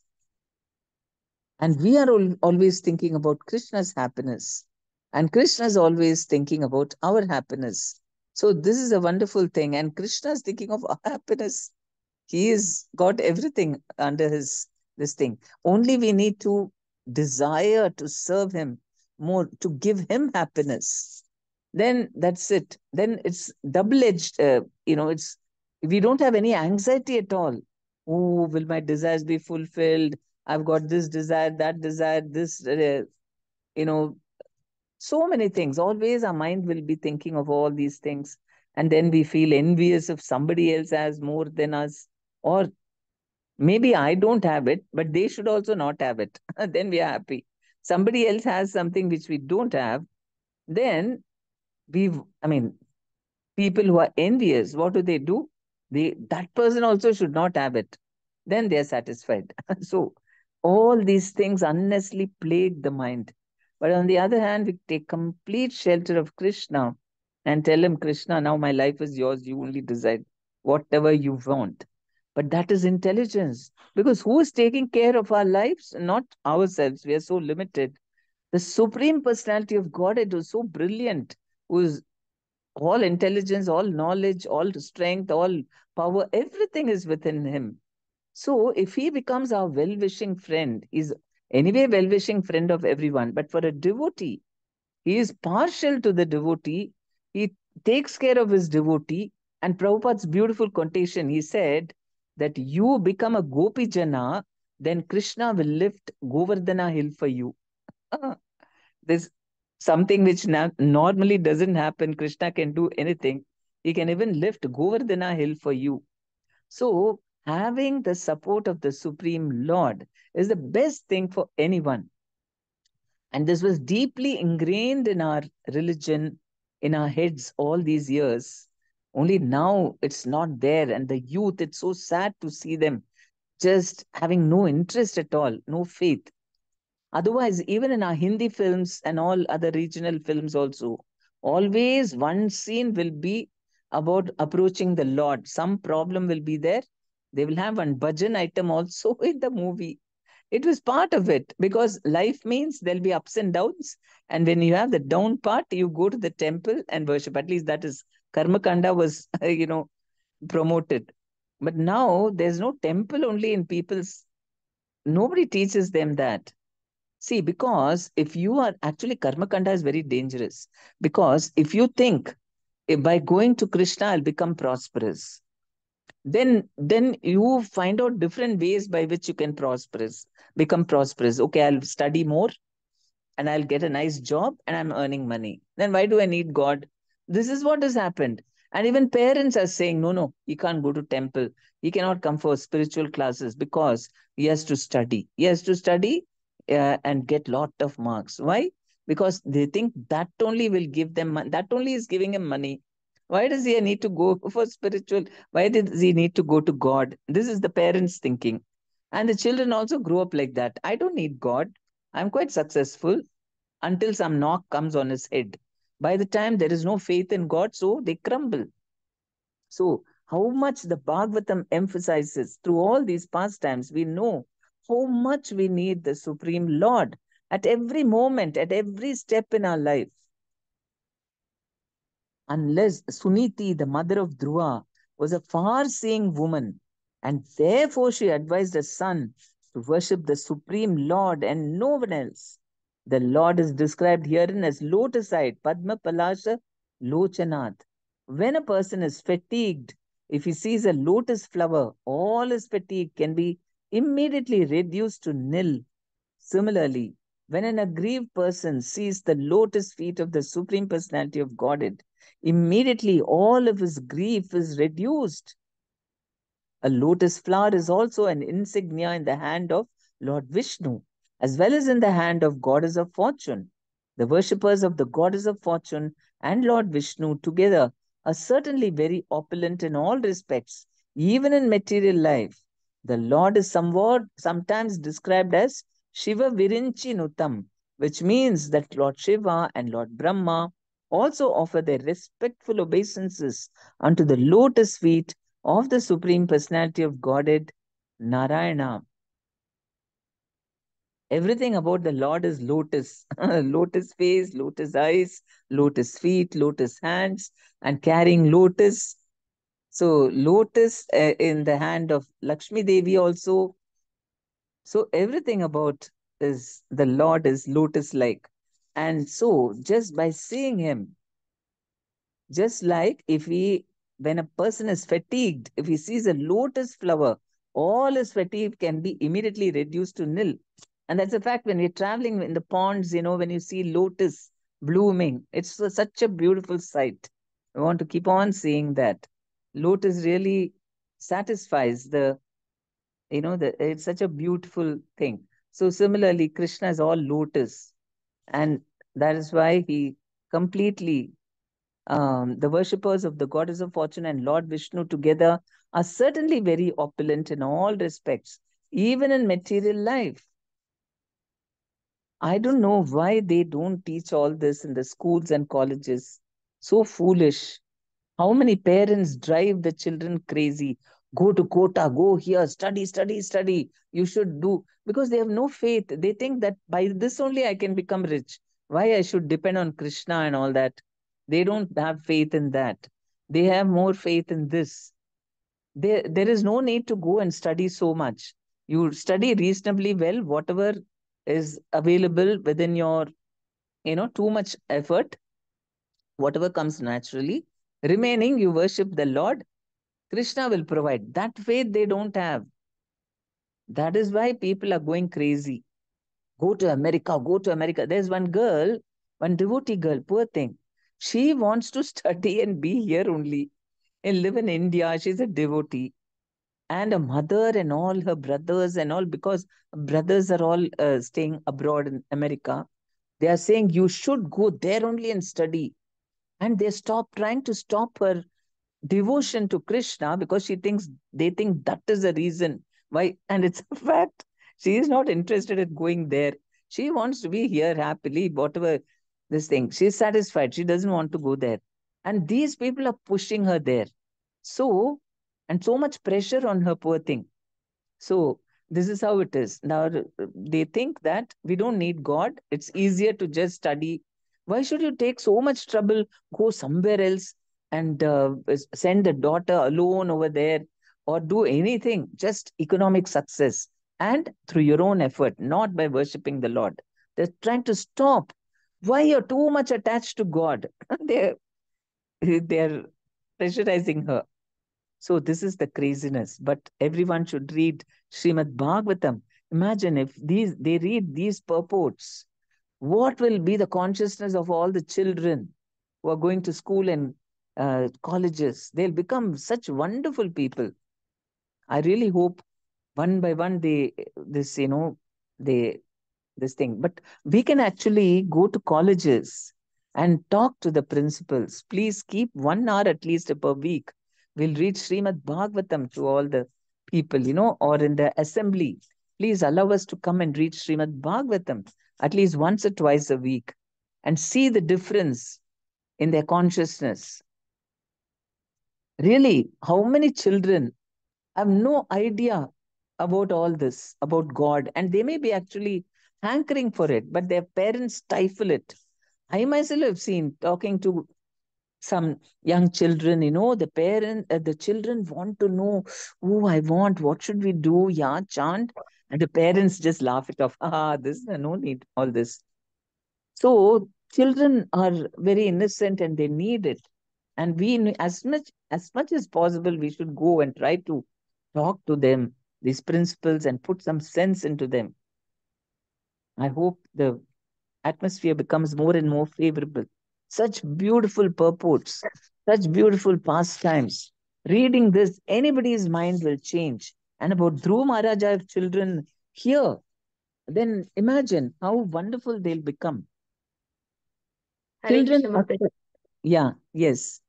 A: And we are always thinking about Krishna's happiness. And Krishna is always thinking about our happiness. So this is a wonderful thing. And Krishna is thinking of our happiness. He has got everything under this thing. Only we need to desire to serve him more, to give him happiness. Then that's it. Then it's double-edged, it's We don't have any anxiety at all. Oh, will my desires be fulfilled? I've got this desire, this, you know, so many things. Always our mind will be thinking of all these things. And then we feel envious if somebody else has more than us. Or maybe I don't have it, but they should also not have it. Then we are happy. Somebody else has something which we don't have. Then I mean, people who are envious, what do? That person also should not have it. Then they are satisfied. So all these things unnecessarily plague the mind. But on the other hand, we take complete shelter of Krishna and tell him, Krishna, now my life is yours. You only decide whatever you want. But that is intelligence. Because who is taking care of our lives? Not ourselves. We are so limited. The Supreme Personality of Godhead was so brilliant, who is all intelligence, all knowledge, all strength, all power, everything is within him. So if he becomes our well-wishing friend, he's anyway well-wishing friend of everyone. But for a devotee, he is partial to the devotee. He takes care of his devotee. And Prabhupada's beautiful quotation, he said that you become a Gopi Jana, then Krishna will lift Govardhana hill for you. This something which normally doesn't happen. Krishna can do anything. He can even lift Govardhana hill for you. So having the support of the Supreme Lord is the best thing for anyone. And this was deeply ingrained in our religion, in our heads all these years. Only now it's not there. And the youth, it's so sad to see them just having no interest at all, no faith. Otherwise, even in our Hindi films and all other regional films also, always one scene will be about approaching the Lord. Some problem will be there. They will have one bhajan item also in the movie. It was part of it because life means there'll be ups and downs. And when you have the down part, you go to the temple and worship. At least that is Karma Kanda was, promoted. But now there's no temple only in people's, nobody teaches them that. See, because if you are actually Karma Kanda is very dangerous. Because if you think by going to Krishna, I'll become prosperous, then you find out different ways by which you can become prosperous. Okay, I'll study more and I'll get a nice job and I'm earning money. Then why do I need God? This is what has happened. And even parents are saying, no, no, he can't go to temple. He cannot come for spiritual classes because he has to study. He has to study and get lot of marks. Why? Because they think that only will give them money. That only is giving him money. Why does he need to go for spiritual? Why does he need to go to God? This is the parents thinking. And the children also grow up like that. I don't need God. I'm quite successful until some knock comes on his head. By the time there is no faith in God, so they crumble. So, how much the Bhagavatam emphasizes through all these pastimes, we know how much we need the Supreme Lord at every moment, at every step in our life. Unless Suniti, the mother of Dhruva, was a far-seeing woman, and therefore she advised her son to worship the Supreme Lord and no one else. The Lord is described herein as lotus-eyed, Padma Palasha Lochanat. When a person is fatigued, if he sees a lotus flower, all his fatigue can be immediately reduced to nil. Similarly, when an aggrieved person sees the lotus feet of the Supreme Personality of Godhead, immediately all of his grief is reduced. A lotus flower is also an insignia in the hand of Lord Vishnu, as well as in the hand of Goddess of Fortune. The worshippers of the Goddess of Fortune and Lord Vishnu together are certainly very opulent in all respects, even in material life. The Lord is sometimes described as Shiva Virinchi Nutam, which means that Lord Shiva and Lord Brahma also offer their respectful obeisances unto the lotus feet of the Supreme Personality of Godhead, Narayana. Everything about the Lord is lotus. Lotus face, lotus eyes, lotus feet, lotus hands, and carrying lotus. So, lotus in the hand of Lakshmi Devi also. So, everything about is the Lord is lotus like. And so, just by seeing him, just like if we when a person is fatigued, if he sees a lotus flower, all his fatigue can be immediately reduced to nil. And that's a fact. When we're traveling in the ponds, when you see lotus blooming, it's such a beautiful sight. I want to keep on seeing that. Lotus really satisfies it's such a beautiful thing. So similarly, Krishna is all lotus. And that is why he completely, the worshippers of the goddess of fortune and Lord Vishnu together are certainly very opulent in all respects, even in material life. I don't know why they don't teach all this in the schools and colleges. So foolish. How many parents drive the children crazy? Go to Kota, go here, study, study, study. You should do, because they have no faith. They think that by this only I can become rich. Why I should depend on Krishna and all that? They don't have faith in that. They have more faith in this. There is no need to go and study so much. You study reasonably well, whatever is available within your, too much effort, whatever comes naturally. Remaining, you worship the Lord. Krishna will provide. That faith they don't have. That is why people are going crazy. Go to America, go to America. There's one girl, one devotee girl, poor thing. She wants to study and be here only and live in India. She's a devotee. And a mother and all her brothers and all, because brothers are all staying abroad in America. They are saying you should go there only and study. And they stop trying to stop her devotion to Krishna, because they think that is the reason why. And it's a fact. She is not interested in going there. She wants to be here happily, whatever this thing. She's satisfied. She doesn't want to go there. And these people are pushing her there. So, and so much pressure on her, poor thing. So this is how it is. Now they think that we don't need God. It's easier to just study. Why should you take so much trouble, go somewhere else and send the daughter alone over there, or do anything? Just economic success and through your own effort, not by worshipping the Lord. They're trying to stop. Why you're too much attached to God? They're pressurizing her. So this is the craziness. But everyone should read Srimad Bhagavatam. Imagine if they read these purports, what will be the consciousness of all the children who are going to school and colleges? They'll become such wonderful people. I really hope one by one they this thing. But we can actually go to colleges and talk to the principals. Please keep 1 hour at least per week. We'll read Srimad Bhagavatam to all the people, or in the assembly. Please allow us to come and read Srimad Bhagavatam at least once or twice a week and see the difference in their consciousness. Really, how many children have no idea about all this, about God, and they may be actually hankering for it, but their parents stifle it. I myself have seen, talking to some young children, the children want to know, oh, I want, what should we do? Yeah, chant. And the parents just laugh it off. This, no need, all this. So children are very innocent and they need it. And as much as possible, we should go and try to talk to them, these principles, and put some sense into them. I hope the atmosphere becomes more and more favorable. Such beautiful purports, such beautiful pastimes. Reading this, anybody's mind will change. And about Dhruv Maharaja, if children hear, then imagine how wonderful they'll become.
D: Hare
A: Children,
D: Krishna Mataji.
A: yeah, yes.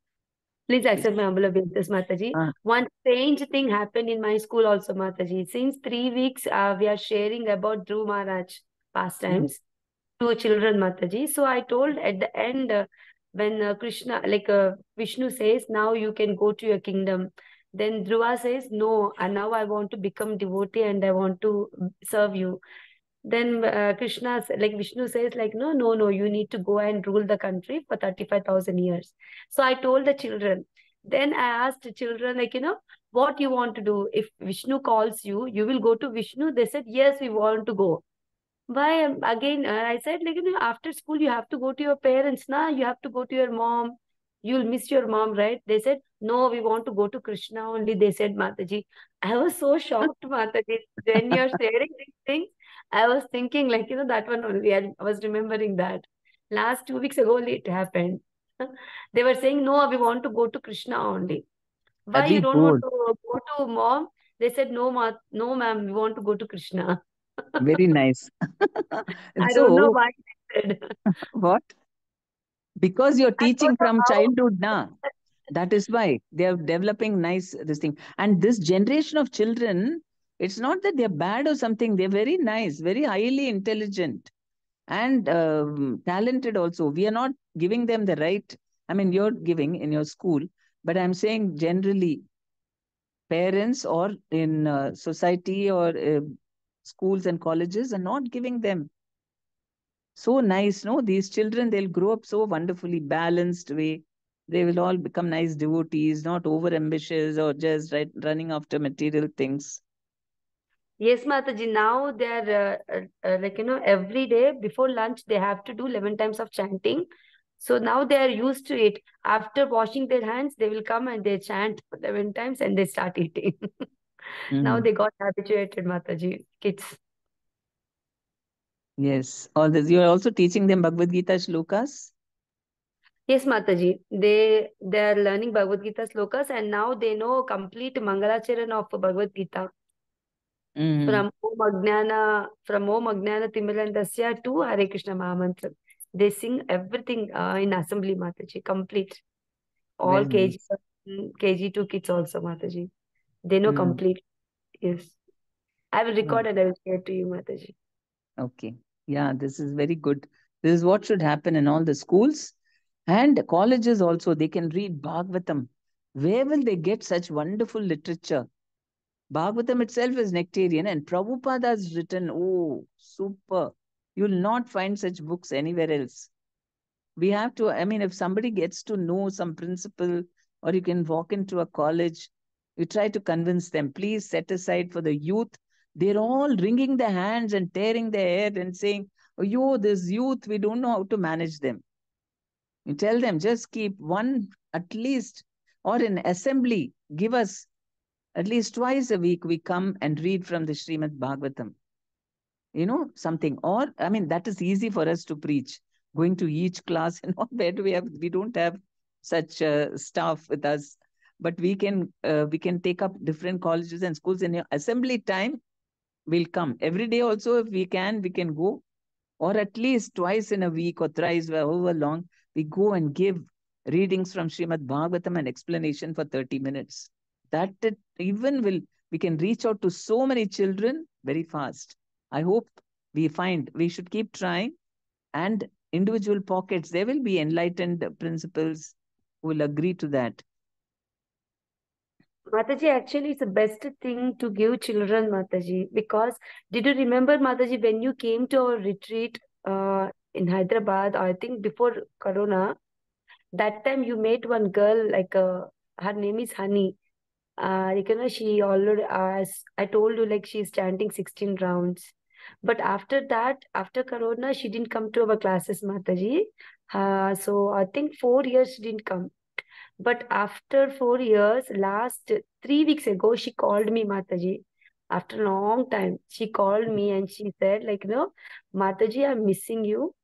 D: Please accept my humble obeisances, Mataji. One strange thing happened in my school also, Mataji. Since 3 weeks, we are sharing about Dhruv Maharaj pastimes to children, Mataji. So I told at the end, when Krishna, Vishnu says, now you can go to your kingdom. Then Dhruva says, no, and now I want to become devotee and I want to serve you. Then Krishna, Vishnu says, no, you need to go and rule the country for 35,000 years. So I told the children. Then I asked the children, what you want to do? If Vishnu calls you, you will go to Vishnu. They said, yes, we want to go. Why? Again, I said, after school, you have to go to your parents. You have to go to your mom. You'll miss your mom, right? They said, no, we want to go to Krishna only, they said, Mataji. I was so shocked, Mataji. When you're sharing these things, I was thinking like, that one only. I was remembering that. Last 2 weeks ago only it happened. They were saying, no, we want to go to Krishna only. Why you
A: Very
D: don't want
A: good.
D: to go to mom? They said, no, no, ma'am, we want to go to Krishna.
A: Very nice. And
D: I don't know
A: so,
D: why they said.
A: what? Because you're
D: I don't
A: teaching
D: know
A: from
D: how.
A: childhood now. That is why they are developing nice this thing. And this generation of children, it's not that they're bad or something. They're very nice, very highly intelligent and talented also. We are not giving them the right. I mean, you're giving in your school, but I'm saying generally, parents or in society or schools and colleges are not giving them so nice. No, these children, they'll grow up so wonderfully balanced way. They will all become nice devotees, not over ambitious or just running after material things.
D: Yes, Mataji. Now they're like, every day before lunch, they have to do 11 times of chanting. So now they are used to it. After washing their hands, they will come and they chant 11 times and they start eating. Now
A: Mm.
D: they got habituated, Mataji, kids.
A: Yes, all this. You are also teaching them Bhagavad Gita shlokas.
D: Yes, Mataji. They are learning Bhagavad Gita slokas and now they know complete Mangalacharan of Bhagavad Gita.
A: Mm.
D: From Om Ajnana Timilandasya to Hare Krishna Mahamantra. They sing everything in assembly, Mataji, complete. All
A: Very
D: KG,
A: nice.
D: KG2 kids also, Mataji. They know
A: Mm.
D: complete. Yes. I will
A: Wow.
D: record and I will share to you, Mataji.
A: Okay. Yeah, this is very good. This is what should happen in all the schools and colleges also. They can read Bhagavatam. Where will they get such wonderful literature? Bhagavatam itself is nectarian, and Prabhupada has written, oh, super. You'll not find such books anywhere else. We have to, I mean, if somebody gets to know some principle, or you can walk into a college, you try to convince them, please set aside for the youth. They're all wringing their hands and tearing their hair and saying, oh, yo, this youth, we don't know how to manage them. You tell them, just keep one at least, or in assembly, give us at least twice a week, we come and read from the Srimad Bhagavatam. Something. Or, I mean, that is easy for us to preach. Going to each class and all, where do we don't have such staff with us. But we can take up different colleges and schools in your assembly time. We'll come. Every day also, if we can go. Or at least twice in a week or thrice, however long, we go and give readings from Srimad Bhagavatam and explanation for 30 minutes. That it even will, we can reach out to so many children very fast. I hope we should keep trying, and individual pockets, there will be enlightened principles who will agree to that.
D: Mataji, actually, it's the best thing to give children, Mataji, because did you remember, Mataji, when you came to our retreat in Hyderabad, I think before Corona, that time you met one girl, like her name is Honey. She already, as I told you, like she's chanting 16 rounds. But after that, after Corona, she didn't come to our classes, Mataji. So I think 4 years she didn't come. But after 4 years, last 3 weeks ago, she called me, Mataji. After a long time, she called me and she said, like, Mataji, I'm missing you.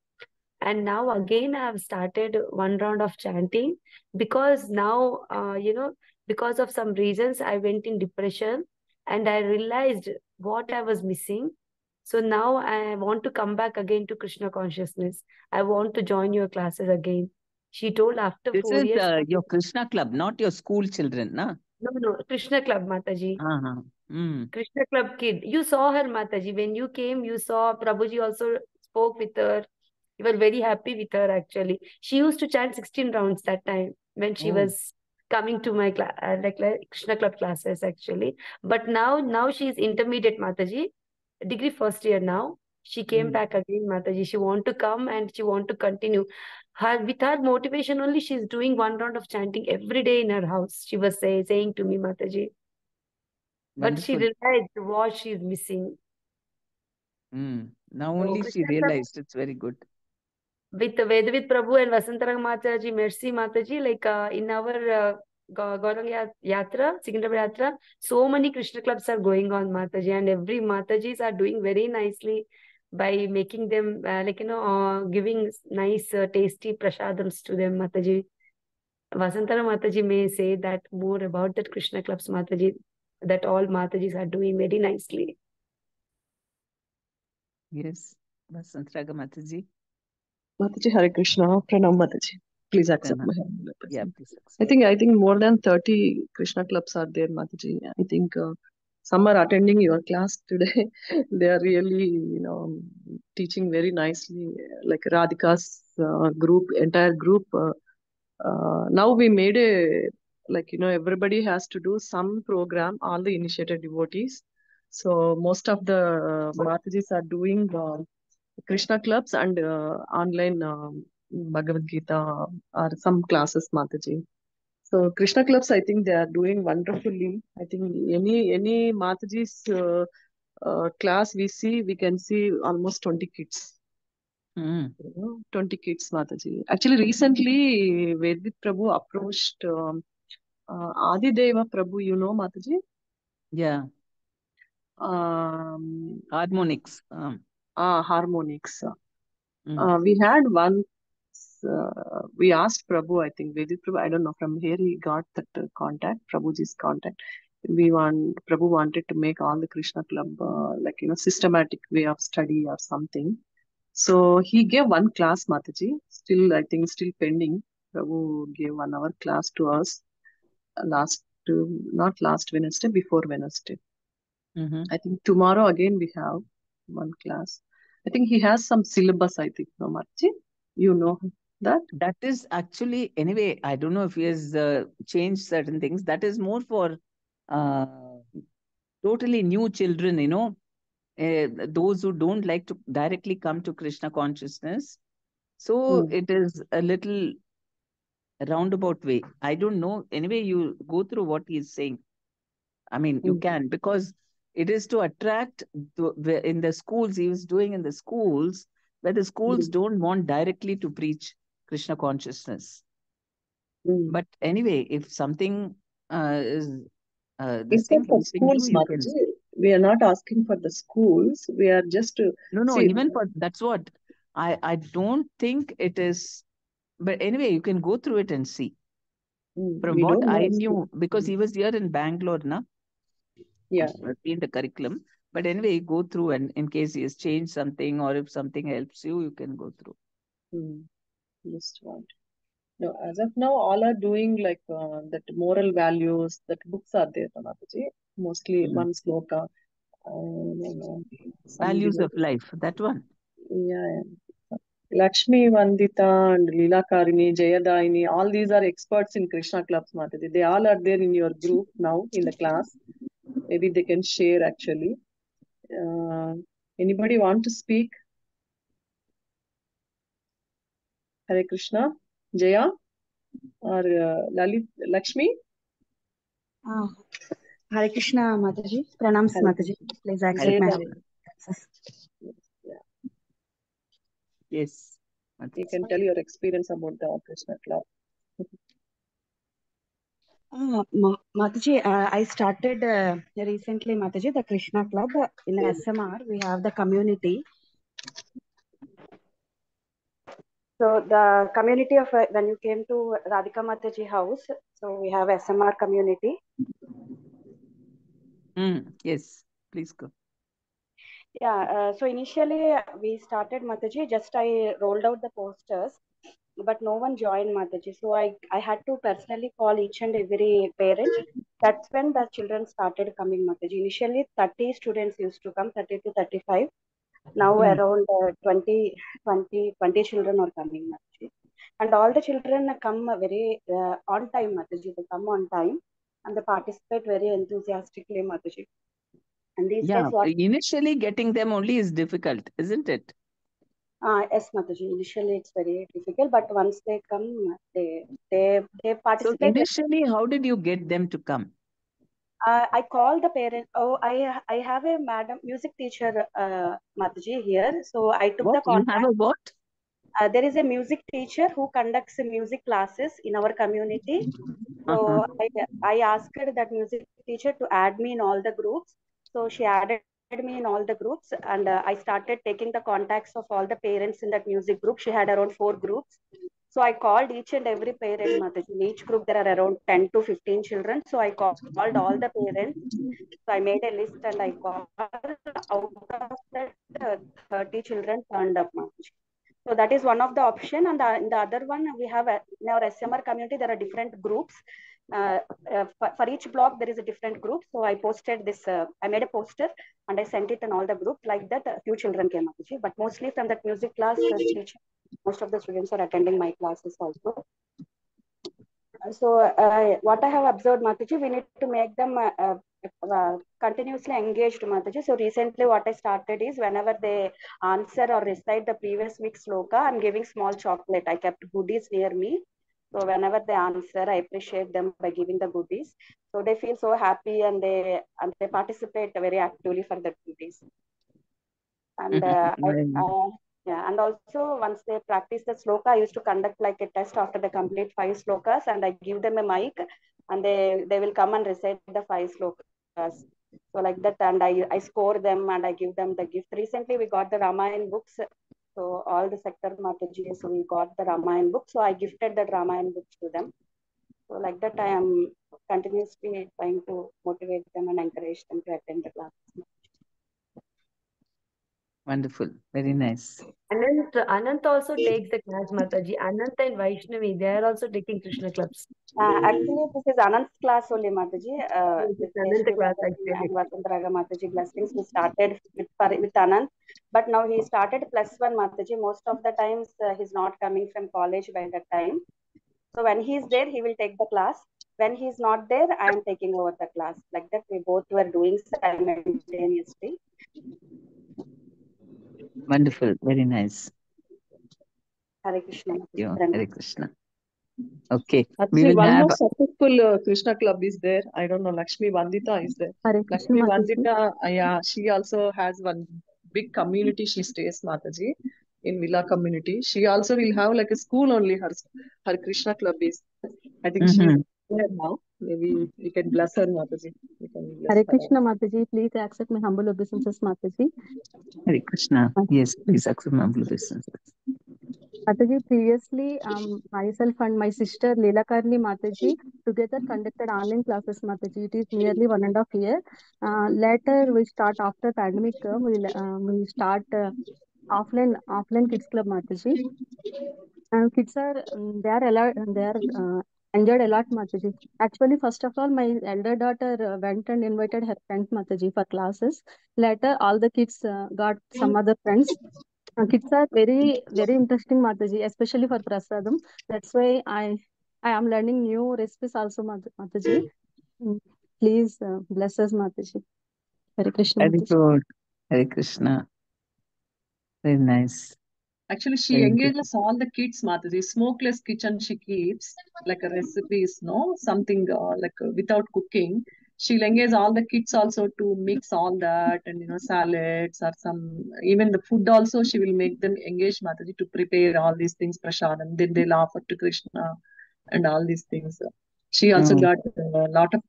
D: And now again, I have started one round of chanting because now, because of some reasons, I went in depression and I realized what I was missing. So now I want to come back again to Krishna consciousness. I want to join your classes again. She told after
A: This
D: 4 years.
A: is your Krishna club, not your school children, na?
D: No, Krishna Club, Mataji.
A: Uh-huh. Mm.
D: Krishna Club kid. You saw her, Mataji. When you came, you saw Prabhuji also spoke with her. You were very happy with her, actually. She used to chant 16 rounds that time when she
A: Oh.
D: was coming to my like Krishna Club classes, actually. But now she's intermediate, Mataji. Degree first year now. She came back again, Mataji. She want to come and she want to continue. With her motivation only, she's doing one round of chanting every day in her house. She was saying to me, Mataji. But she
A: Wonderful.
D: realized what she's missing.
A: Now
D: So
A: only she
D: Krishna Club
A: realized. It's very good.
D: with Vedavit Prabhu and Vasantarang Mataji, Mercy Mataji, like in our Gauranga Yatra, Secunderabad Yatra, so many Krishna clubs are going on, Mataji, and every Matajis are doing very nicely by making them, giving nice, tasty prasadams to them, Mataji. Vasantara Mataji may say that more about that Krishna clubs, Mataji, that all Matajis are doing very nicely.
A: Yes, Vasantaraga Mataji.
E: Mataji, Hare Krishna, Pranam Mataji. Please accept my humble
A: Yeah,
E: obeisance.
A: please accept.
E: I think more than 30 Krishna clubs are there, Mataji. I think some are attending your class today. They are really, teaching very nicely. Like Radhika's group, entire group. Now we made everybody has to do some program, all the initiated devotees. So most of the Matajis are doing Krishna clubs and online Bhagavad Gita or some classes, Mataji. So Krishna clubs, I think they are doing wonderfully. I think any Mataji's class we can see almost 20 kids. 20 kids, Mataji. Actually, recently Vedit Prabhu approached Adideva Prabhu, Mataji?
A: Yeah. Harmonics.
E: Harmonics. We had one. We asked Prabhu, I think Vedit Prabhu, I don't know, from here he got that contact, Prabhuji's contact. Prabhu wanted to make all the Krishna club systematic way of study or something. So he gave one class, Mataji. I think still pending. Prabhu gave 1 hour class to us not last Wednesday, before Wednesday. I think tomorrow again we have one class. I think he has some syllabus, I think, no, Mataji? You know that?
A: That is actually, anyway, I don't know if he has changed certain things. That is more for totally new children, those who don't like to directly come to Krishna consciousness. So it is a little roundabout way. I don't know. Anyway, you go through what he is saying. I mean, you can, because it is to attract in the schools. He was doing in the schools where the schools don't want directly to preach Krishna consciousness. But anyway, if something is this thing
E: for schools, Mataji, we are not asking for the schools. We are just
A: no, even for that's what I don't think it is. But anyway, you can go through it and see. From what I knew, because he was here in Bangalore, na?
E: Yeah.
A: In the curriculum. But anyway, go through, and in case he has changed something or if something helps you, you can go through.
E: Just want. No, as of now, all are doing like that moral values, that books are there, Mataji. Mostly one sloka.
A: Values of life, that one.
E: Yeah. Lakshmi Vandita and Leela Karini, Jayadaini, all these are experts in Krishna clubs, Mataji. They all are there in your group now in the class. Maybe they can share actually. Anybody want to speak? Hare Krishna, Jaya or Lalit, Lakshmi?
F: Hare Krishna, Mataji. Pranams, Mataji. Please accept my humble.
A: Yes.
E: You can tell your experience about the Krishna club.
F: Mataji, I started recently, Mataji, the Krishna club in SMR. We have the community. So the community of when you came to Radhika Mataji house, so we have SMR community.
A: Yes, please go.
F: Yeah, so initially we started Mataji, just I rolled out the posters, but no one joined Mataji. So I had to personally call each and every parent. That's when the children started coming, Mataji. Initially 30 students used to come, 30 to 35. Now around 20 children are coming, Mataji. And all the children come very on time, Mataji. They come on time and they participate very enthusiastically, Mataji. And these days,
A: initially getting them only is difficult, isn't it?
F: Yes, Mataji. Initially, it's very difficult, but once they come, they participate.
A: So initially, how did you get them to come?
F: I called the parents. Oh, I have a madam music teacher, Mataji here. So I took the contact.
A: You have a what?
F: there is a music teacher who conducts music classes in our community. So I asked that music teacher to add me in all the groups. So she added me in all the groups, and I started taking the contacts of all the parents in that music group. She had around 4 groups. So I called each and every parent, Mataji. In each group, there are around 10 to 15 children. So I called all the parents. So I made a list and I called. Out of that, 30 children turned up, Mataji. So that is one of the option. And in the other one, we have in our SMR community, there are different groups. For each block, there is a different group. So I posted this, I made a poster and I sent it in all the groups. Like that, a few children came, Mataji. But mostly from that music class, teacher, most of the students are attending my classes also. So what I have observed, Mataji, we need to make them continuously engaged, Mataji. So recently what I started is whenever they answer or recite the previous week's sloka, I'm giving small chocolate. I kept goodies near me. So whenever they answer, I appreciate them by giving the goodies. So they feel so happy and they participate very actively for the goodies. And yeah, and also once they practice the sloka, I used to conduct like a test after they complete 5 slokas, and I give them a mic, and they will come and recite the 5 slokas. So like that, and I score them and I give them the gift. Recently, we got the Ramayana books. So all the sector Mataji, so we got the Ramayana book. So I gifted the Ramayana books to them. So like that, I am continuously trying to motivate them and encourage them to attend the classes.
A: Wonderful. Very nice.
D: Anant also takes the class, Mataji. Anant and Vaishnavi, they are also taking Krishna clubs.
F: Actually, this is Anant's class only, Mataji.
D: It's Anant's class, actually.
F: And Vasantraga Mataji blessings. We started with Anant, but now he started +1, Mataji. Most of the times he's not coming from college by that time. So when he's there, he will take the class. When he's not there, I am taking over the class. Like that, we both were doing simultaneously.
A: Wonderful. Very nice.
F: Hare Krishna.
A: Hare Krishna. Okay.
E: Actually, one more successful Krishna club is there. I don't know, Lakshmi Vandita is there.
G: Hare
E: Lakshmi
G: Krishna,
E: Vandita, yeah, she also has one big community. She stays, Mataji, in Villa community. She also will have like a school only. Her Krishna club is. I think she's there now. Maybe we can bless her, Mataji.
G: Hare Krishna, Mataji. Please accept my humble obeisances, Mataji.
A: Hare Krishna. Yes, please accept my humble obeisances.
G: Mataji, previously, myself and my sister Leela Karni Mataji together conducted online classes, Mataji. It is nearly 1.5 years. Later, we start after pandemic. We start offline kids club, Mataji. Kids are they are allowed, they are enjoyed a lot, Mataji. Actually, first of all, my elder daughter went and invited her friends, Mataji, for classes. Later, all the kids got some other friends. Kids are very, very interesting, Mataji, especially for prasadam. That's why I am learning new recipes also, Mataji. Please bless us, Mataji. Hare Krishna.
A: Very good. Hare Krishna. Very nice.
E: Actually, she engages all the kids, Mataji. Smokeless kitchen she keeps, like a recipes, no? Something without cooking. She'll engage all the kids also to mix all that and, salads or even the food also she will make them engage, Mataji, to prepare all these things, prasad, and then they'll offer to Krishna and all these things. She also got a lot of,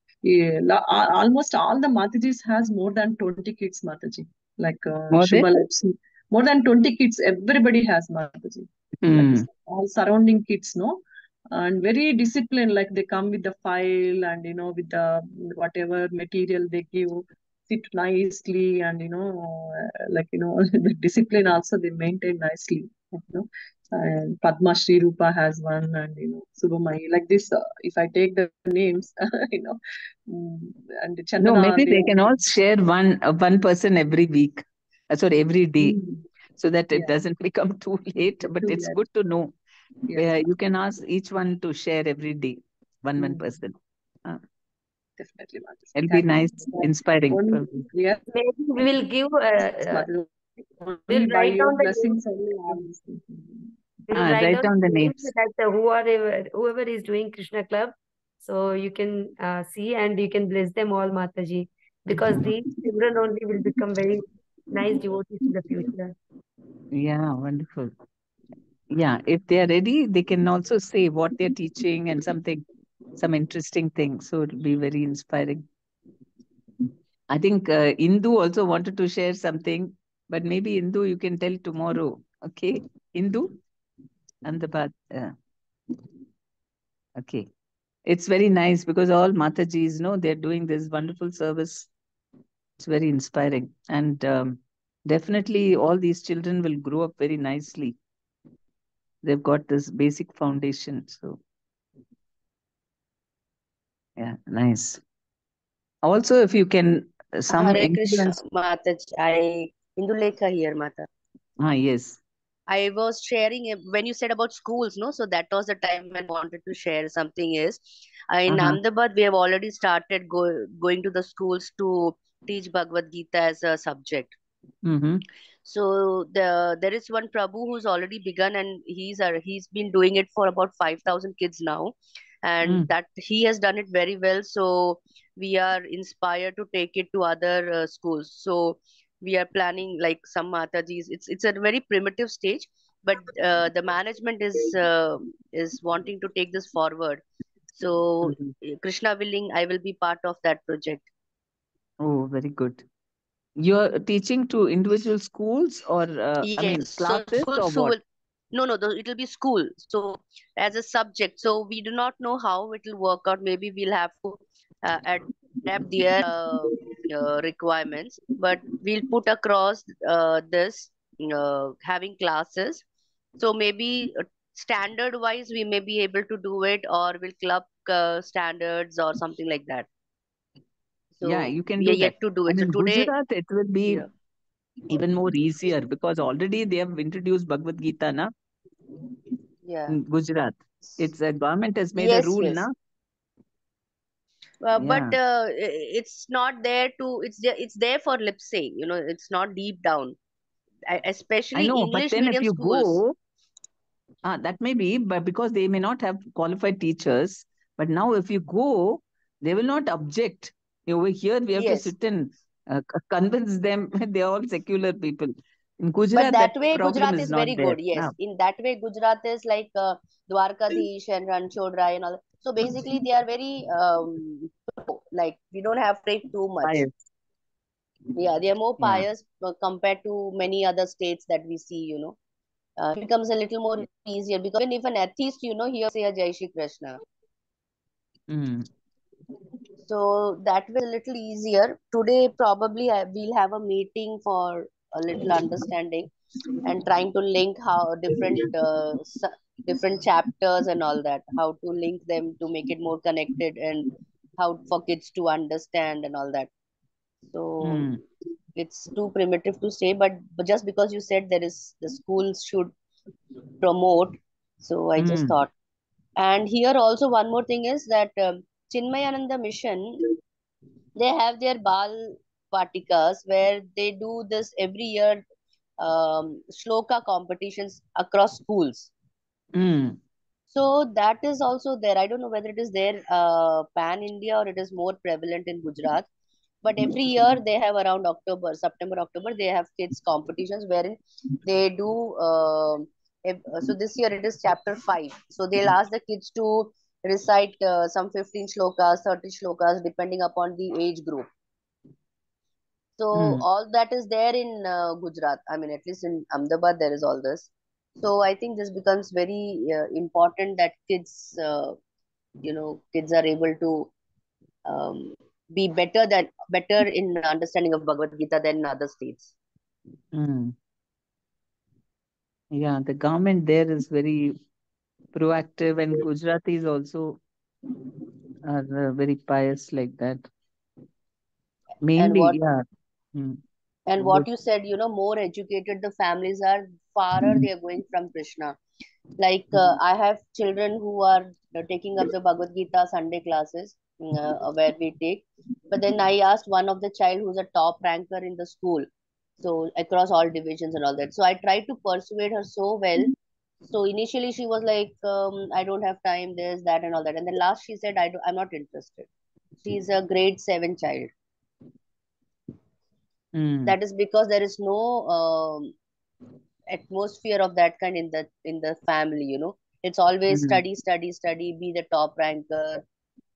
E: almost all the Matajis has more than 20 kids, Mataji. Like Shubha Lakshmi. More than 20 kids, everybody has Mataji. Like all surrounding kids, no? And very disciplined, like they come with the file and, with the whatever material they give, sit nicely and, the discipline also they maintain nicely, And Padma Shri Rupa has one and, Subhamai, like this, if I take the names, and Chandana.
A: No, maybe they can all share one person every week. Every day, so that it doesn't become too late. But it's good to know. You can ask each one to share every day, one person.
E: Definitely,
A: it'll be nice, inspiring.
D: Maybe we will give. We'll write down the blessings.
A: Write down the names.
D: That whoever is doing Krishna Club, so you can see and you can bless them all, Mataji, because these children only will become very nice devotees in the future.
A: Yeah, wonderful. Yeah, if they are ready, they can also say what they're teaching and some interesting things. So it'll be very inspiring. I think Indu also wanted to share something, but maybe Indu, you can tell tomorrow. Okay, Indu, Ahmedabad. Okay, it's very nice because all Matajis, they're doing this wonderful service. It's very inspiring, and definitely all these children will grow up very nicely. They've got this basic foundation, so yeah, nice. Also, if you can, some
H: Hare Krishna,
A: influence.
H: Mataji. Indulekha here, Mata.
A: Yes.
H: I was sharing when you said about schools, no? So that was the time when I wanted to share something is in Ahmedabad, we have already started going to the schools to teach Bhagavad Gita as a subject.
A: Mm-hmm.
H: So there is one Prabhu who's already begun, and he's been doing it for about 5,000 kids now, and that he has done it very well. So we are inspired to take it to other schools. So we are planning like some Matajis. It's a very primitive stage, but the management is wanting to take this forward. So Krishna willing, I will be part of that project.
A: Oh, very good. You're teaching to individual schools or,
H: Yes, so
A: classes or
H: schools who
A: what?
H: will it'll be school. So as a subject, so we do not know how it will work out. Maybe we'll have to adapt their requirements, but we'll put across this having classes. So maybe standard wise, we may be able to do it, or we'll club standards or something like that.
A: Yeah,
H: So
A: you can
H: we are
A: do that.
H: yet to do it.
A: And
H: So
A: in
H: today,
A: Gujarat, it will be
H: yeah,
A: even more easier because already they have introduced Bhagavad Gita, na,
H: yeah,
A: in Gujarat. It's a government has made a
H: yes,
A: rule,
H: yes.
A: na.
H: But
A: Yeah,
H: it's not there to it's there for lip saying, it's not deep down.
A: I
H: Especially
A: know. But
H: English
A: then if
H: medium
A: you
H: schools.
A: go, that may be, but because they may not have qualified teachers. But now, if you go, they will not object. Over here, we have to
H: Yes,
A: sit and convince them. They are all secular people. In
H: but
A: Gujarat, that
H: that way
A: problem
H: Gujarat
A: is
H: is
A: not
H: very
A: there.
H: good.
A: Now,
H: Yes, in that way Gujarat is like Dwarkadish and Ranchodrai and all. So basically they are very like we don't have to pray too much.
A: bias.
H: Yeah, they are more
A: Yeah.
H: pious compared to many other states that we see. It becomes a little more easier because even if an atheist, he say a Jai Shri Krishna.
A: Mm.
H: So that way a little easier. Today probably we'll have a meeting for a little understanding and trying to link how different chapters and all that, how to link them to make it more connected and how for kids to understand and all that. So
A: Mm.
H: it's too primitive to say, but just because you said there is the schools should promote, so I just
A: Mm.
H: thought. And here also one more thing is that Chinmayananda Mission, they have their Bal Patikas where they do this every year, shloka competitions across schools.
A: Mm.
H: So that is also there. I don't know whether it is there pan India or it is more prevalent in Gujarat. But every year they have around September, October, they have kids competitions wherein they do. So this year it is chapter 5. So they'll ask the kids to recite some 15 shlokas, 30 shlokas, depending upon the age group. So
A: Mm.
H: all that is there in Gujarat. I mean, at least in Ahmedabad, there is all this. So I think this becomes very important that kids are able to um, be better in understanding of Bhagavad Gita than in other states.
A: Mm. Yeah, the government there is very proactive, and Gujaratis also are very pious like that.
H: And
A: Mainly,
H: what
A: yeah. Mm.
H: and
A: Good.
H: what you said, more educated the families are, farther they are going from Krishna. Like I have children who are taking up the Bhagavad Gita Sunday classes where we take. But then I asked one of the child who's a top ranker in the school, so across all divisions and all that. So I tried to persuade her so well. So initially she was like, I don't have time, this, that, and all that. And then last she said, I'm not interested. She's a grade 7 child.
A: Mm.
H: That is because there is no atmosphere of that kind in the family, you know. It's always study, study, study, be the top ranker,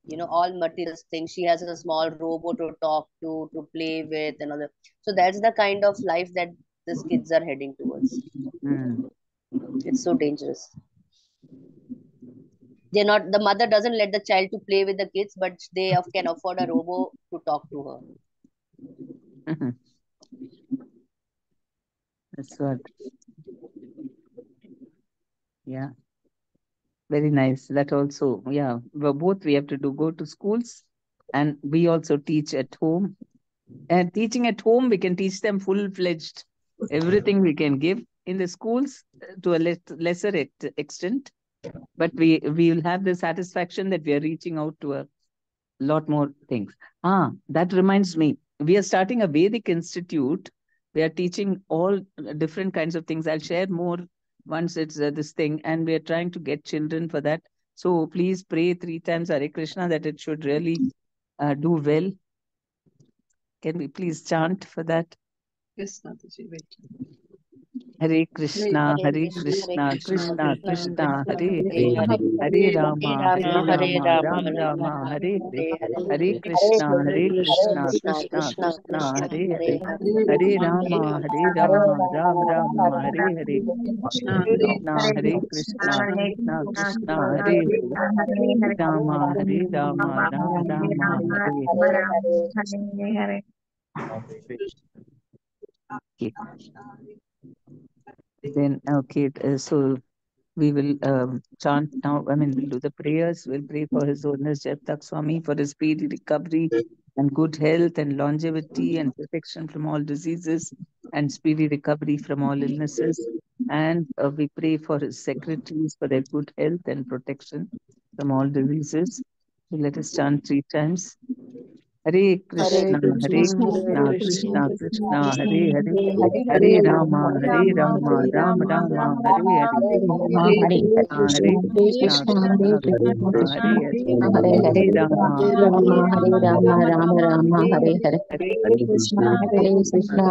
H: you know, all material things. She has a small robot to talk to play with, and other. So that's the kind of life that these kids are heading towards. It's so dangerous. They're not, the mother doesn't let the child to play with the kids, but they can afford a robot to talk to her.
A: That's what. Yeah. Very nice. That also, yeah. Both we have to do, go to schools, and we also teach at home. And teaching at home, we can teach them full-fledged. Everything we can give in the schools to a lesser extent, but we will have the satisfaction that we are reaching out to a lot more things. That reminds me, we are starting a Vedic institute. We are teaching all different kinds of things. I'll share more once it's this thing, and we are trying to get children for that. So please pray 3 times Hare Krishna that it should really do well. Can we please chant for that?
E: Yes, Mataji, wait.
A: Hare Krishna, Hare Krishna, Krishna Krishna, Hare Hare, Hare Rama, Ram Rama, Hare Hare, Hare Krishna, Krishna Krishna, Hare Hare, Hare Rama, Ram Rama, Hare Hare, Krishna, Hare Krishna, Krishna Krishna, Hare Hare, Hare Rama, Ram Rama, Hare Hare. Okay. Then, okay, so we will chant now. I mean, we'll do the prayers. We'll pray for His Holiness Jagtak Swami for his speedy recovery and good health and longevity and protection from all diseases and speedy recovery from all illnesses. And we pray for his secretaries for their good health and protection from all diseases. So let us chant 3 times. Hare Krishna, Krishna Krishna, Hare Hare, Hare Rama, Ram Rama, Hare Hare, Hare Krishna, Krishna Krishna, Hare Hare, Hare Rama,
I: Rama Rama, Hare Hare, Hare Krishna, Krishna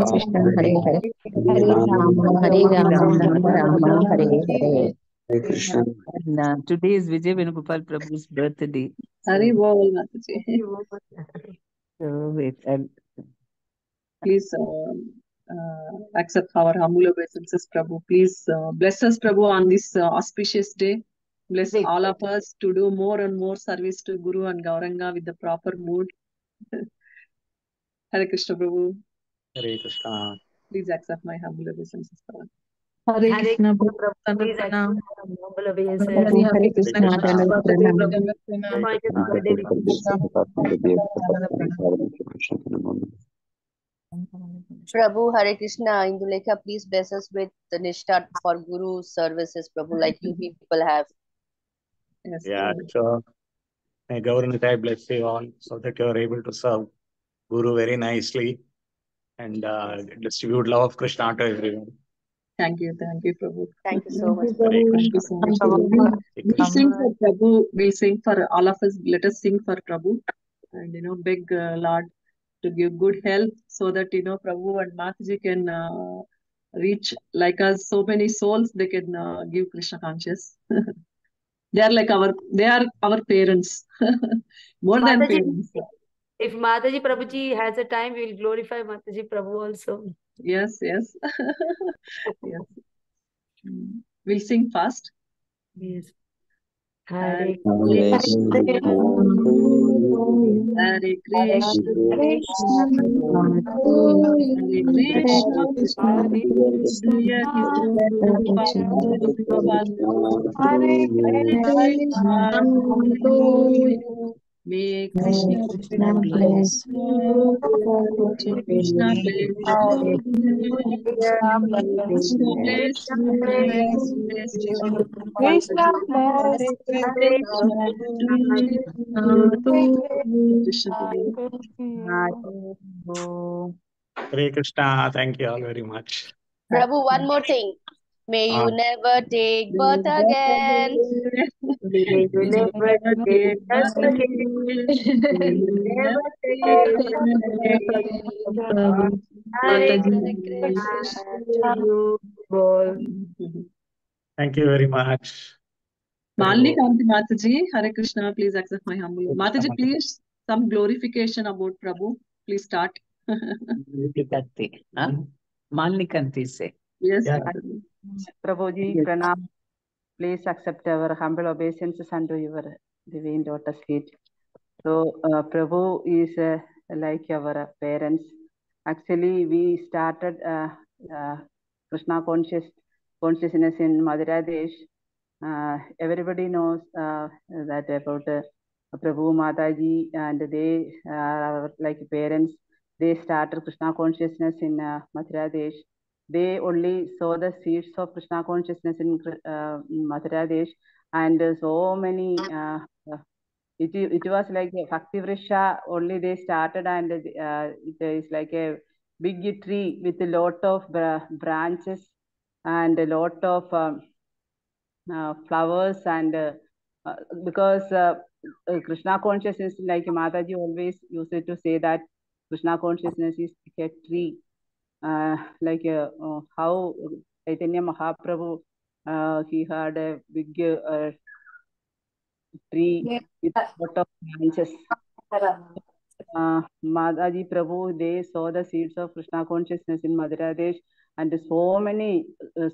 I: Krishna, Hare Hare, Hare Rama, Rama Rama, Hare Hare.
A: And today is Vijay Venugopal Prabhu's birthday.
E: Hari Bol, Mataji.
A: So wait,
E: Please accept our humble obeisances, Prabhu. Please bless us, Prabhu, on this auspicious day. Bless all of us to do more and more service to Guru and Gauranga with the proper mood. Hare Krishna, Prabhu.
J: Hare Krishna.
E: Please accept my humble obeisances, Prabhu.
G: Hare Krishna,
D: Please accept
G: Pranam.
D: humble obeisance.
G: Hare Krishna,
H: Prabhu, Hare Krishna, Indulekha, please bless us with the Nishtha for Guru services, Prabhu, like you people have.
E: Yes,
J: yeah, sure. May Gauranitai bless you all so that you are able to serve Guru very nicely and distribute love of Krishna to everyone.
E: Thank you, Prabhu.
H: Thank you so much.
J: Hare
E: Thank you
J: Krishna.
E: so much, Prabhu. We'll sing for Prabhu. We'll sing for all of us. Let us sing for Prabhu and beg Lord to give good health so that Prabhu and Mataji can reach like us. So many souls they can give Krishna conscious. They are our parents, more than
D: Mataji,
E: parents.
D: if Mataji Prabhuji has a time, we will glorify Mataji Prabhu also.
E: Yes. Yes. We'll sing fast.
D: Yes.
E: Hare
I: Krishna,
E: Hare Krishna,
I: Krishna
E: Hare Krishna, Dear May Krishna bless you. Krishna bless you. Krishna bless you.
I: Krishna bless
J: Hare Krishna. Thank you all very much.
H: Prabhu, one more thing. May you never take birth again.
D: May you never take us again. May you never take us again. Hare
E: Mataji.
D: Krishna to you all.
J: Thank you very much.
E: Malini Kanti Mataji, Hare Krishna, please accept my humble.
J: Hare
E: Mataji,
J: Krishna,
E: please, some glorification about Prabhu. Please start.
A: Malini Kanti say.
E: Yes,
J: Yeah.
E: Mataji.
C: Prabhuji,
E: Yes.
C: Pranam. Please accept our humble obeisances unto your divine daughter's feet. So, Prabhu is like our parents. Actually, we started Krishna consciousness in Madhura Desh. Everybody knows that about Prabhu Mataji, and they are like parents. They started Krishna consciousness in Madhura Desh. They only saw the seeds of Krishna consciousness in Madhura Desh, and so many. It was like a Bhakti Vrisha only they started, and it is like a big tree with a lot of branches and a lot of flowers, and because Krishna consciousness, like Mataji always used to say that Krishna consciousness is like a tree, like how Chaitanya Mahaprabhu, he had a big tree with a lot of branches. Mataji Prabhu, they saw the seeds of Krishna consciousness in Madhura Desh, and so many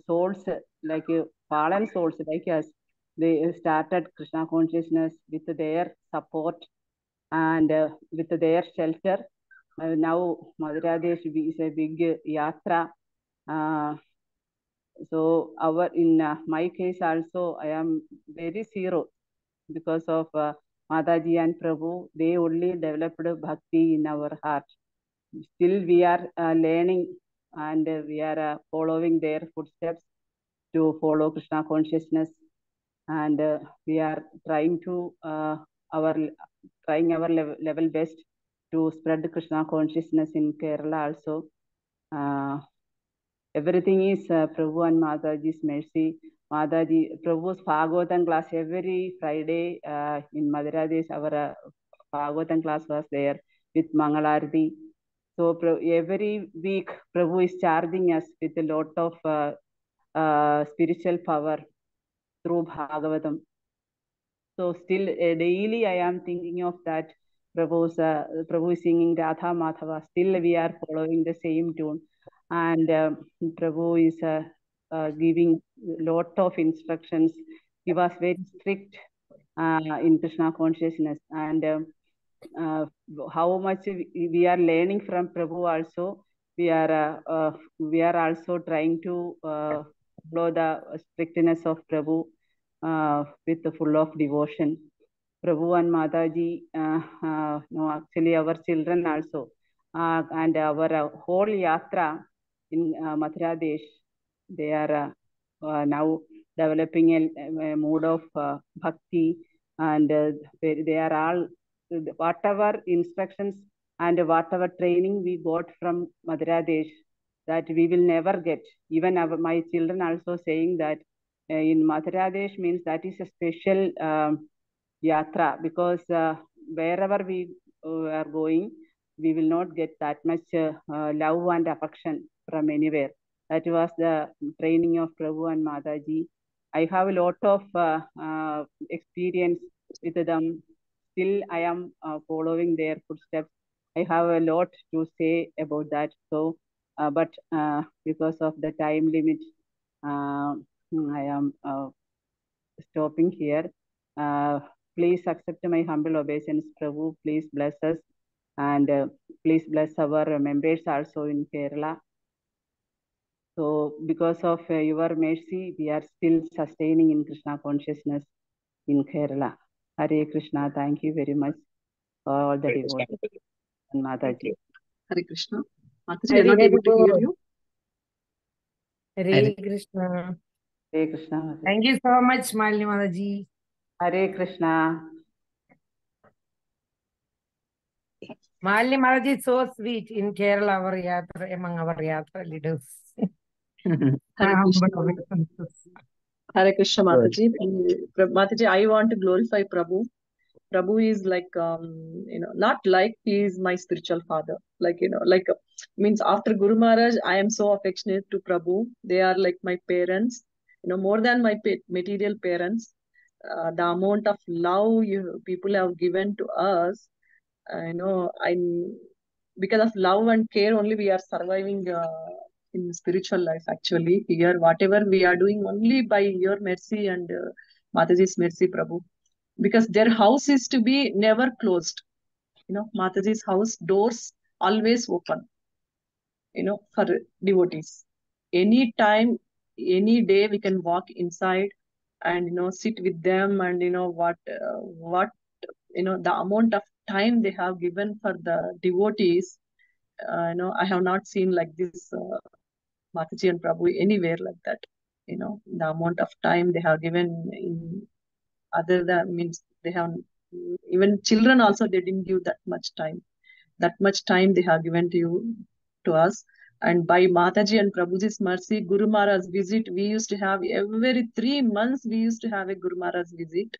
C: souls, like fallen souls like us, they started Krishna consciousness with their support and with their shelter. Now Madhura Desh is a big yatra. So in my case also, I am very zero because of Mataji and Prabhu. They only developed bhakti in our heart. Still we are learning, and we are following their footsteps to follow Krishna consciousness, and we are trying to our level best to spread Krishna consciousness in Kerala also. Everything is Prabhu and Mataji's mercy. Mataji, Prabhu's Bhagavatam class every Friday in Madhura Desh, our Bhagavatam class was there with Mangalarti. So every week, Prabhu is charging us with a lot of spiritual power through Bhagavatam. So still daily I am thinking of that. Prabhu is singing Radha Madhava. Still we are following the same tune, and Prabhu is giving lot of instructions. He was very strict in Krishna consciousness, and how much we are learning from Prabhu also. We are also trying to follow the strictness of Prabhu with the full of devotion. Prabhu and Mataji, no, actually our children also, and our whole yatra in Mathura Desh, they are now developing a mode of bhakti, and they are all, whatever instructions and whatever training we got from Mathura Desh, that we will never get. Even my children also saying that in Mathura Desh means that is a special yatra, because wherever we are going, we will not get that much love and affection from anywhere. That was the training of Prabhu and Mataji. I have a lot of experience with them. Still, I am following their footsteps. I have a lot to say about that. So, but because of the time limit, I am stopping here. Please accept my humble obeisance, Prabhu. Please bless us, and please bless our members also in Kerala. So, because of your mercy, we are still sustaining in Krishna consciousness in Kerala. Hare Krishna. Thank you very much for all the devotees and Mataji.
E: Hare Krishna. Mataji, we are not able to hear you.
K: Hare Krishna.
C: Hare Krishna.
K: Thank you so much, Malini Mataji.
C: Hare Krishna.
K: Malini Mataji is so sweet in Kerala, our yatra, among our yatra leaders.
E: Hare Krishna. Hare Krishna, Mataji. Mataji, I want to glorify Prabhu. Prabhu is like, not like he is my spiritual father. Like, means after Guru Maharaj, I am so affectionate to Prabhu. They are like my parents, more than my material parents. The amount of love people have given to us, because of love and care only we are surviving in spiritual life. Actually, here whatever we are doing only by your mercy and Mataji's mercy, Prabhu. Because their house is to be never closed. Mataji's house doors always open. For devotees. Any time, any day we can walk inside and sit with them, and what the amount of time they have given for the devotees. I have not seen like this Mataji and Prabhu anywhere like that. The amount of time they have given in other than, means they have, even children also they didn't give that much time. That much time they have given to us. And by Mataji and Prabhuji's mercy, Guru Maharaj's visit, we used to have every 3 months, we used to have a Guru Maharaj's visit,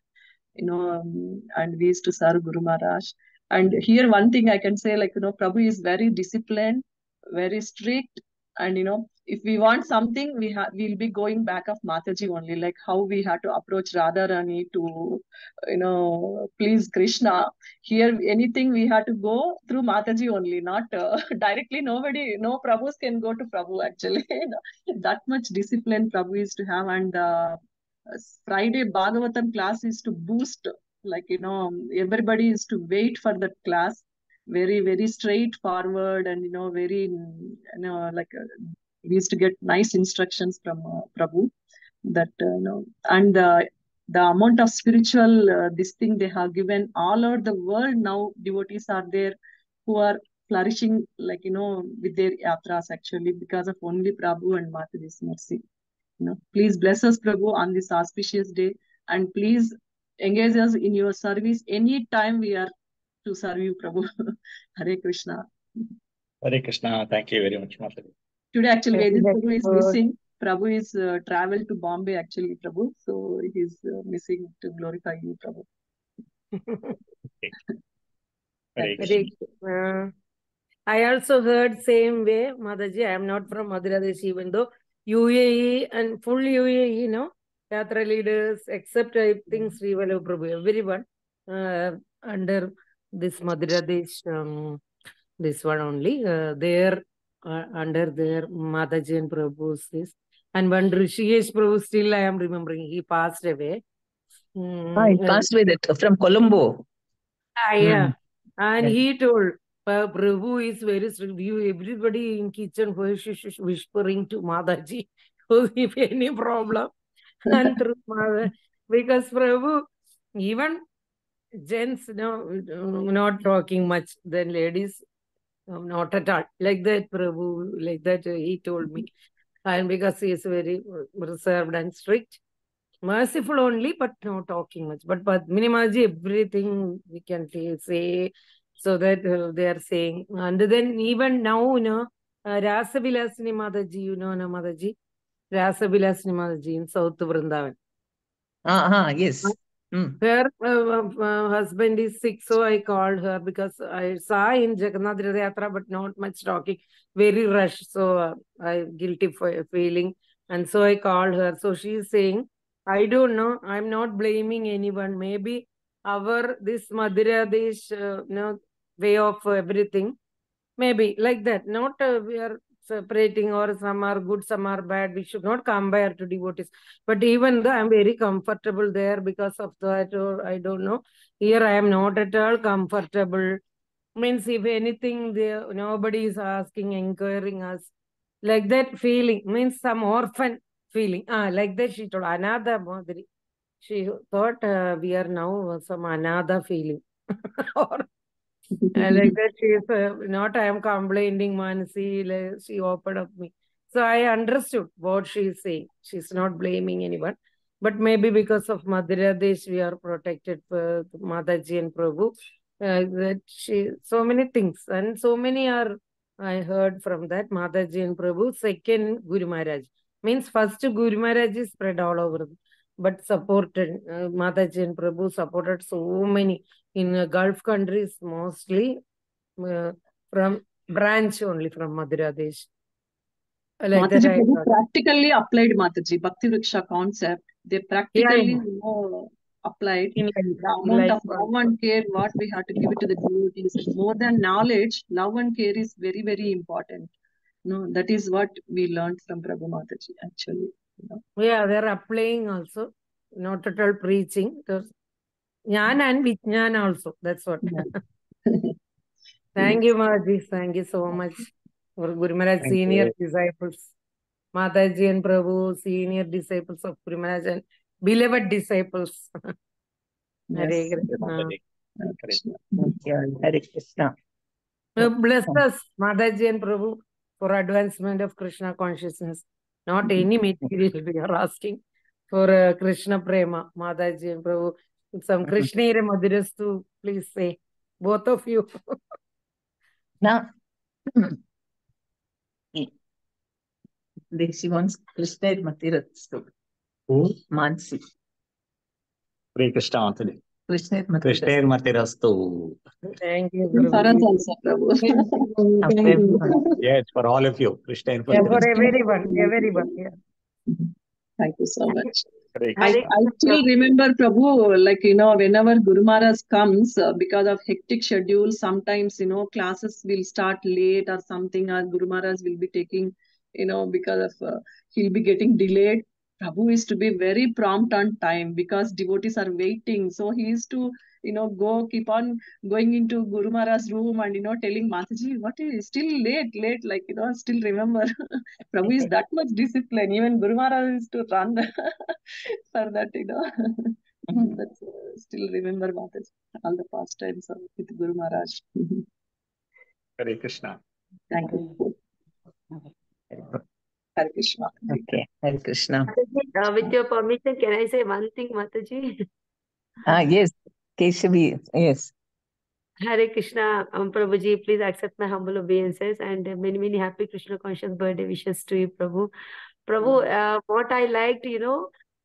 E: and we used to serve Guru Maharaj. And here one thing I can say, like, Prabhu is very disciplined, very strict. And, if we want something, we'll be going back of Mataji only, like how we had to approach Radharani to, please Krishna. Here, anything we had to go through Mataji only, not directly. Nobody, no Prabhus can go to Prabhu actually. That much discipline Prabhu used to have. And Friday Bhagavatam class is to boost, like, everybody is to wait for that class. Very, very straightforward, and, very, like, we used to get nice instructions from Prabhu. That, and the amount of spiritual, this thing they have given all over the world. Now devotees are there who are flourishing, like, with their yatras actually, because of only Prabhu and Mataji's mercy. Please bless us, Prabhu, on this auspicious day, and please engage us in your service any time we are to serve you, Prabhu. Hare Krishna.
J: Hare Krishna. Thank you very much, Mataji.
E: Today, actually,
D: Very,
E: Vedis
D: very
E: Prabhu is
D: good.
E: missing. Prabhu is traveled to Bombay, actually, Prabhu. So he's missing to glorify you, Prabhu.
J: Hare
D: Very,
J: Krishna.
D: I also heard same way, Mataji. I am not from Madhya Pradesh, even though UAE and full UAE, Yatra leaders, except I think Sri Vallabh Prabhu, everyone under this Madhya Pradesh, this one only, there under their Mataji and Prabhu's this. And one Rishikesh Prabhu, still I am remembering, he passed away.
A: He passed away from Colombo.
D: Yeah. And he told, Prabhu is very strict. Everybody in kitchen whispering to Mataji if any problem. And through Mother, because Prabhu, even gents, not talking much, then ladies, not at all. Like that, Prabhu, like that, he told me. And because he is very reserved and strict, merciful only, but no talking much. But Minimaji, everything we can say, so that they are saying. And then even now, Rasa Vilasini Mataji, Mataji, Rasa Vilasini Mataji in South Vrindavan.
A: Yes.
D: Her husband is sick, so I called her because I saw in Jagannath Yatra, but not much talking, very rushed. So I guilty for feeling, and so I called her. So she is saying, I don't know. I'm not blaming anyone. Maybe this Madhya Pradesh, way of everything. Maybe like that. Not we are separating, or some are good, some are bad. We should not compare to devotees. But even though I'm very comfortable there because of that, or I don't know. Here I am not at all comfortable. Means if anything, nobody is asking, inquiring us. Like that feeling. Means some orphan feeling. Like that she told. Another Madhuri. She thought we are now some another feeling. Or like that she is not, I am complaining, Manasi, like, she opened up me. So I understood what she is saying. She's not blaming anyone. But maybe because of Madhya Pradesh, we are protected for Mataji and Prabhu. That so many things. And so many are, I heard from that, Mataji and Prabhu. Second, Guru Maharaj. Means first Guru Maharaj is spread all over.
K: but supported Mataji and Prabhu supported so many in Gulf countries, mostly from branch only from Madhya Pradesh. Like
E: Mataji
K: that I
E: Prabhu
K: got.
E: practically applied Mataji Bhakti Vriksha concept. They practically applied.
K: In
E: The amount of love and care what we have to give it to the devotees. More than knowledge, love and care is very, very important. No, that is what we learned from Prabhu Mataji actually.
K: Yeah, they are applying also, not at all preaching. Jnana and Vijnana also. That's what. Thank you, Mataji. Thank you so much for Guru Maharaj senior disciples. Mataji and Prabhu, senior disciples of Guru Maharaj and beloved disciples. Hare Krishna.
A: Hare Krishna.
K: Bless us, Mataji and Prabhu, for advancement of Krishna consciousness. Not any material we are asking for Krishna Prema, Mataji and Prabhu. Some Krishna Madhuras to please say, both of you.
A: Now, she wants Krishna Matirastu.
J: Who?
A: Mansi.
J: Hare Krishna Mataji.
A: Krishna
J: Matirastu.
K: Thank you,
J: Prabhu. Yes, for all of you. Krishna
K: for everyone. Yeah.
E: Thank you so much. I still remember Prabhu, like, whenever Guru Maharaj comes, because of hectic schedule, sometimes, classes will start late or something, or Guru Maharaj will be taking, because of, he'll be getting delayed. Prabhu is to be very prompt on time because devotees are waiting. So he is to, keep on going into Guru Maharaj's room and, telling Mataji, what is still late, like, still remember. Prabhu is that much discipline. Even Guru Maharaj is to run for that, That's, still remember Mataji, all the past times with Guru Maharaj.
J: Hare Krishna.
E: Thank you. Hare Krishna.
A: Okay, Hare Krishna.
D: With your permission, can I say one thing, Mataji?
A: Yes, Keshavi, yes.
D: Hare Krishna, Prabhuji, please accept my humble obeisances and many, many happy Krishna conscious birthday wishes to you, Prabhu. Prabhu, what I liked,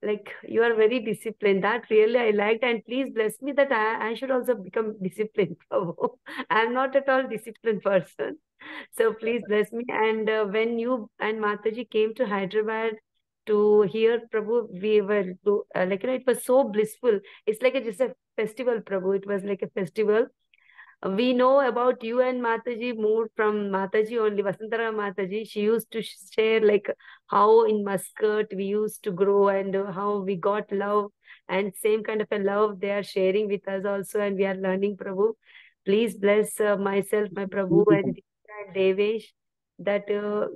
D: like you are very disciplined. That really I liked, and please bless me that I should also become disciplined, Prabhu. I am not at all disciplined person. So please bless me. And when you and Mataji came to Hyderabad to hear Prabhu, we were it was so blissful. It's like just a festival, Prabhu. It was like a festival. We know about you and Mataji moved from Mataji only, Vasantara Mataji. She used to share like how in Muscat we used to grow and how we got love, and same kind of a love they are sharing with us also, and we are learning, Prabhu. Please bless myself, my Prabhu, and Devesh, that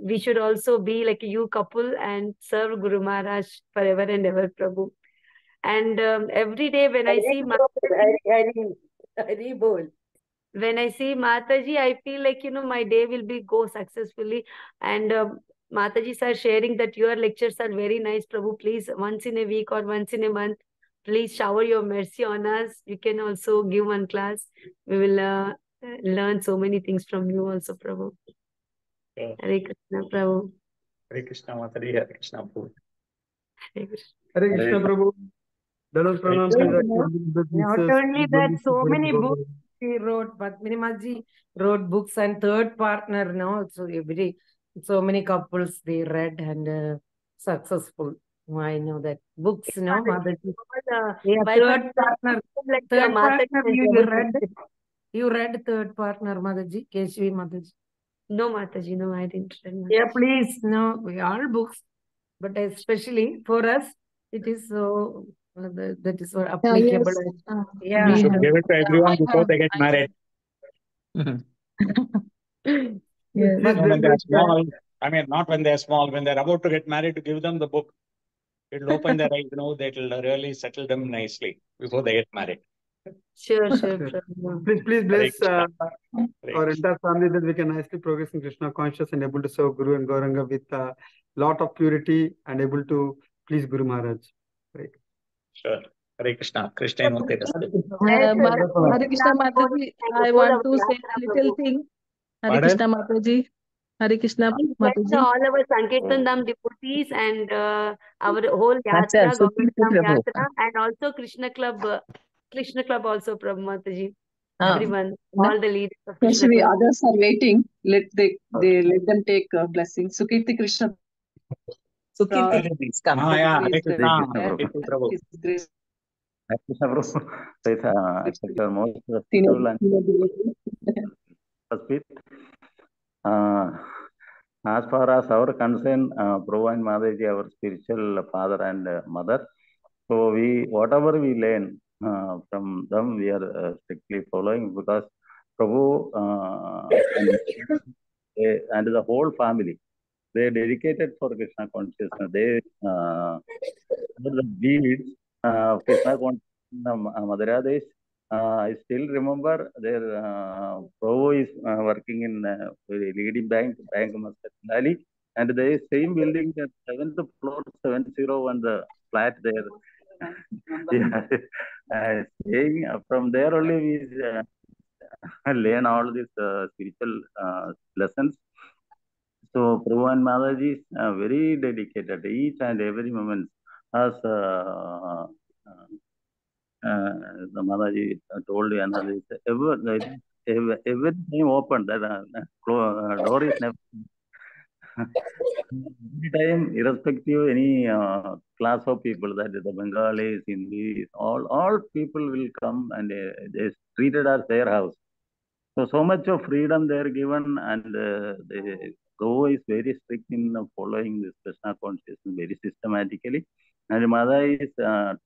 D: we should also be like you couple and serve Guru Maharaj forever and ever, Prabhu. And every day when I see when I see Mataji, I feel like, my day will go successfully. And Mataji sir sharing that your lectures are very nice, Prabhu. Please, once in a week or once in a month, please shower your mercy on us. You can also give one class. We will learn so many things from you also, Prabhu.
J: Yeah.
D: Hare Krishna, Prabhu.
J: Hare Krishna Mataji, Hare Krishna Prabhu.
D: Hare Krishna.
L: Hare Krishna, Prabhu. Not
K: only that, so many books he wrote, Padmini Maji wrote books, and third partner, so so many couples they read and successful. I know that books, Mataji. Third partner, you read third partner, Mataji, Keshvi Mataji.
D: No, Mataji, no, I didn't read. Mataji.
K: Yeah, please, we all books, but especially for us, it is so. That is what applicable.
J: Yes. You should give it to everyone before they get married.
L: Yes.
J: When they're small, not when they're small, when they're about to get married, to give them the book. It'll open their eyes, that'll really settle them nicely before they get married.
D: Sure.
L: Please bless our entire family that we can nicely progress in Krishna conscious and able to serve Guru and Gauranga with a lot of purity and able to please Guru Maharaj. Right.
J: Sure. Hare Krishna. Krishna Hare
I: Krishna Mataji, I want to say a little thing. Hare Krishna Mataji.
E: Hare Krishna,
D: Please bless
E: Mataji.
D: all our Sankirtan Dham devotees and our whole
A: Acha,
D: Yatra,
A: Sukhdeep
D: Govardhan
A: Prabhu.
D: Yatra, and also Krishna Club also, Prabhu Mataji.
A: Ah.
D: Everyone, all the leaders of Krishna
E: Actually,
D: Club.
E: others are waiting. Let them take blessings. Sukirti Krishna.
A: Sukirti, please come.
J: Yeah, Hare
E: Please,
J: Krishna,
B: Hare
J: Hare Krishna, Prabhu.
E: His grace.
B: Hare Krishna, Prabhu. Please accept your most respectful and speech. As far as our concern, Prabhu and Mataji, our spiritual father and mother. So whatever we learn from them, we are strictly following because Prabhu and the whole family, they dedicated for Krishna consciousness. They the deeds Krishna consciousness in Madhya Pradesh. I still remember their Prabhu is working in leading bank Muscat Valley, and the same building, the 7th floor, 701, the flat there. Yeah, staying from there only we learn all these spiritual lessons. So Prabhu and Mataji is very dedicated each and every moment. As the Mataji told another, every time open, that door is never. Every time, irrespective any class of people, that the Bengalis, Hindis, all people will come and they treated as their house. So much of freedom they are given, and the Go is very strict in following this Krishna consciousness very systematically. And Mother is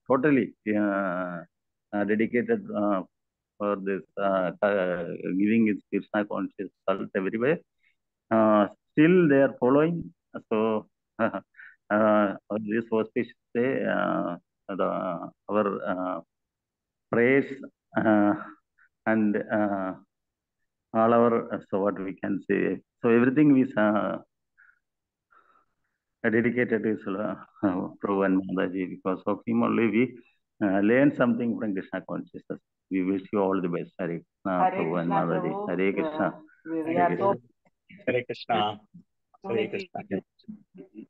B: totally dedicated for this giving his Krishna conscious cult everywhere. Still they are following. So this auspicious day, our prayers and all our, so what we can say, so everything is dedicated to Prabhu and Mataji. Because of him only we learn something from Krishna consciousness. We wish you all the best. Hare Krishna, Prabhu and Mataji. Hare Krishna.
C: We are so
J: Hare Krishna, Hare
C: opportunity
J: Krishna.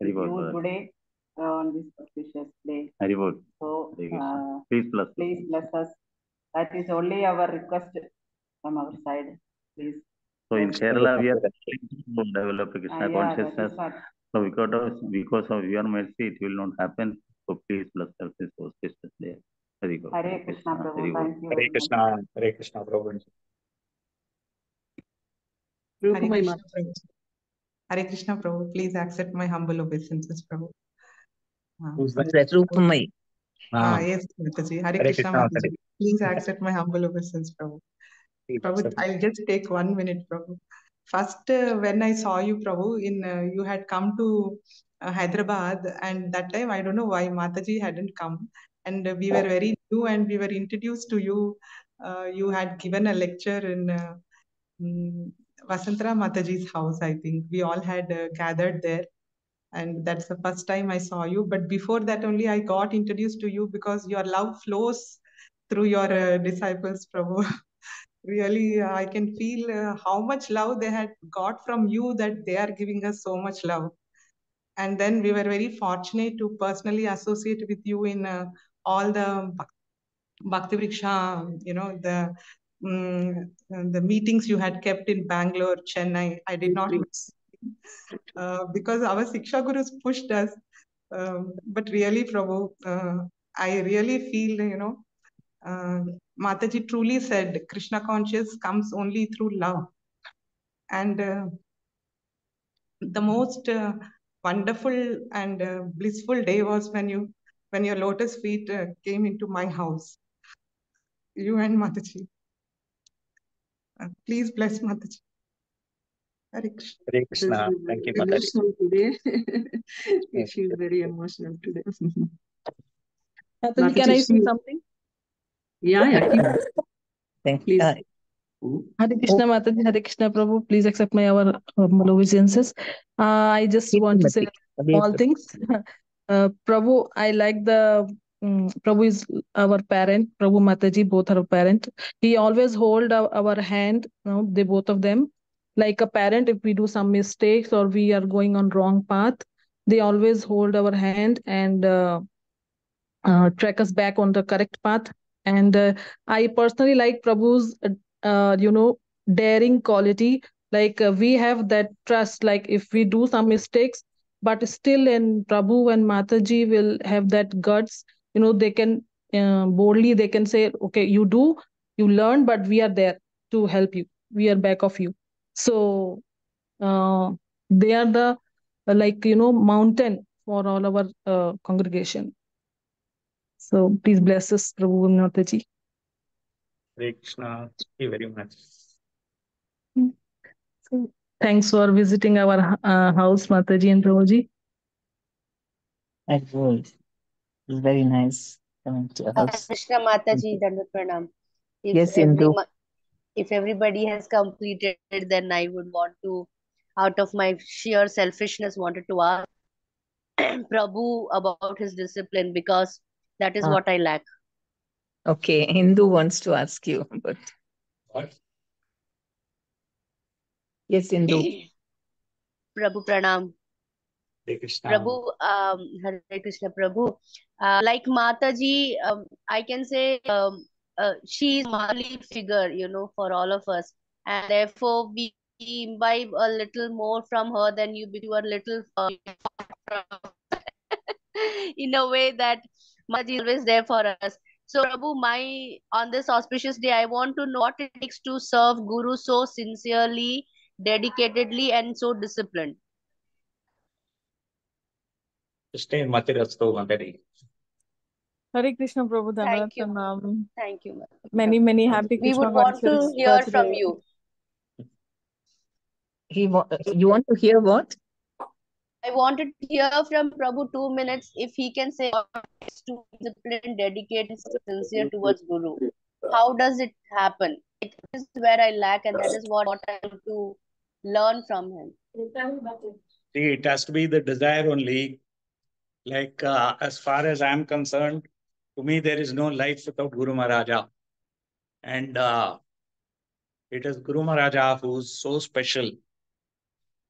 B: Hari Bol,
C: you
B: brother.
C: today on this auspicious day.
B: Hari Bol.
C: So
B: Hare Krishna. Please bless us.
C: us. That is only our request from our side. Please.
B: So in
C: Bless.
B: Kerala, we are trying to develop a Krishna
C: Yeah, that
B: consciousness.
C: is what.
B: So because of your mercy, it will not happen. So please bless us this auspicious day. Hari Bol.
C: Hare Krishna,
B: Hari
C: Prabhu.
B: Bol.
C: Thank you
J: Hare
C: very much.
J: Krishna, Hare Krishna, Prabhu.
M: Hare
E: Rupamai
M: Krishna,
E: Mataji.
M: Prabhu. Hare Krishna, Prabhu. Please accept my humble obeisances, Prabhu.
J: Who's that?
A: That's Rupamai.
M: Yes, Mataji. Hare
J: Hare
M: Krishna,
J: Krishna,
M: Mataji. Please accept my humble obeisance, Prabhu. Prabhu, I'll just take 1 minute, Prabhu. First, when I saw you, Prabhu, you had come to Hyderabad, and that time I don't know why Mataji hadn't come, and we were very new, and we were introduced to you. You had given a lecture in Vasantara Mataji's house, I think. We all had gathered there, and that's the first time I saw you. But before that, only I got introduced to you because your love flows through your disciples, Prabhu. Really, I can feel how much love they had got from you, that they are giving us so much love. And then we were very fortunate to personally associate with you in all the Bhakti Vriksha, the meetings you had kept in Bangalore, Chennai. I did not miss because our Siksha Gurus pushed us. But really, Prabhu, I really feel, Mataji truly said, Krishna conscious comes only through love. And the most wonderful and blissful day was when your lotus feet came into my house, you and Mataji. Please bless Mataji. Hare Krishna.
J: Hare Krishna. Thank you, Mataji.
E: Emotional today. She's very emotional today. Mataji, can I say something? Yeah. Please. Hare Krishna, Mataji, Hare Krishna, Prabhu. Please accept my our humble obeisances. I just want to say all things. Prabhu, I like the Prabhu is our parent. Prabhu Mataji, both are parent. He always hold our hand. They both of them.
N: like a parent, if we do some mistakes or we are going on wrong path, they always hold our hand and track us back on the correct path. And I personally like Prabhu's, daring quality. Like we have that trust. Like if we do some mistakes, but still, in Prabhu and Mataji will have that guts. They can boldly they can say, okay, you learn, but we are there to help you. We are back of you. So they are the mountain for all our congregation. So please bless us, Prabhu and Mataji.
J: Hare Krishna. Thank you very much.
N: So, thanks for visiting our house, Mataji and Prabhuji.
A: I will. It's very nice coming to your house.
H: Krishna Mataji, Dandavat Pranam.
A: Yes, Indu.
H: If everybody has completed, then I would want to, out of my sheer selfishness, wanted to ask Prabhu about his discipline, because that is what I lack.
A: Okay, Hindu wants to ask you, but
J: What?
A: Yes, Hindu.
H: Prabhu Pranam.
J: Hare Krishna.
H: Prabhu, Hare Krishna, Prabhu. Like Mataji, I can say she is a motherly figure, for all of us. And therefore, we imbibe a little more from her than you, because you are little in a way that Mataji is always there for us. So, Prabhu, on this auspicious day, I want to know what it takes to serve Guru so sincerely, dedicatedly, and so disciplined.
J: Stay in Matirasto, Matari.
O: Hare Krishna, Prabhu.
H: Thank you.
O: Pranam.
H: Thank you.
O: Many, many happy
H: We
O: Krishna
H: would want to
O: conscious
H: hear from
O: birthday.
H: you.
A: You want to hear what?
H: I wanted to hear from Prabhu 2 minutes if he can say what is to discipline, dedicated, sincere towards Guru. How does it happen? It is where I lack, and that is what I want to learn from him.
J: See, it has to be the desire only. Like, as far as I'm concerned, to me, there is no life without Guru Maharaja. And it is Guru Maharaja who's so special.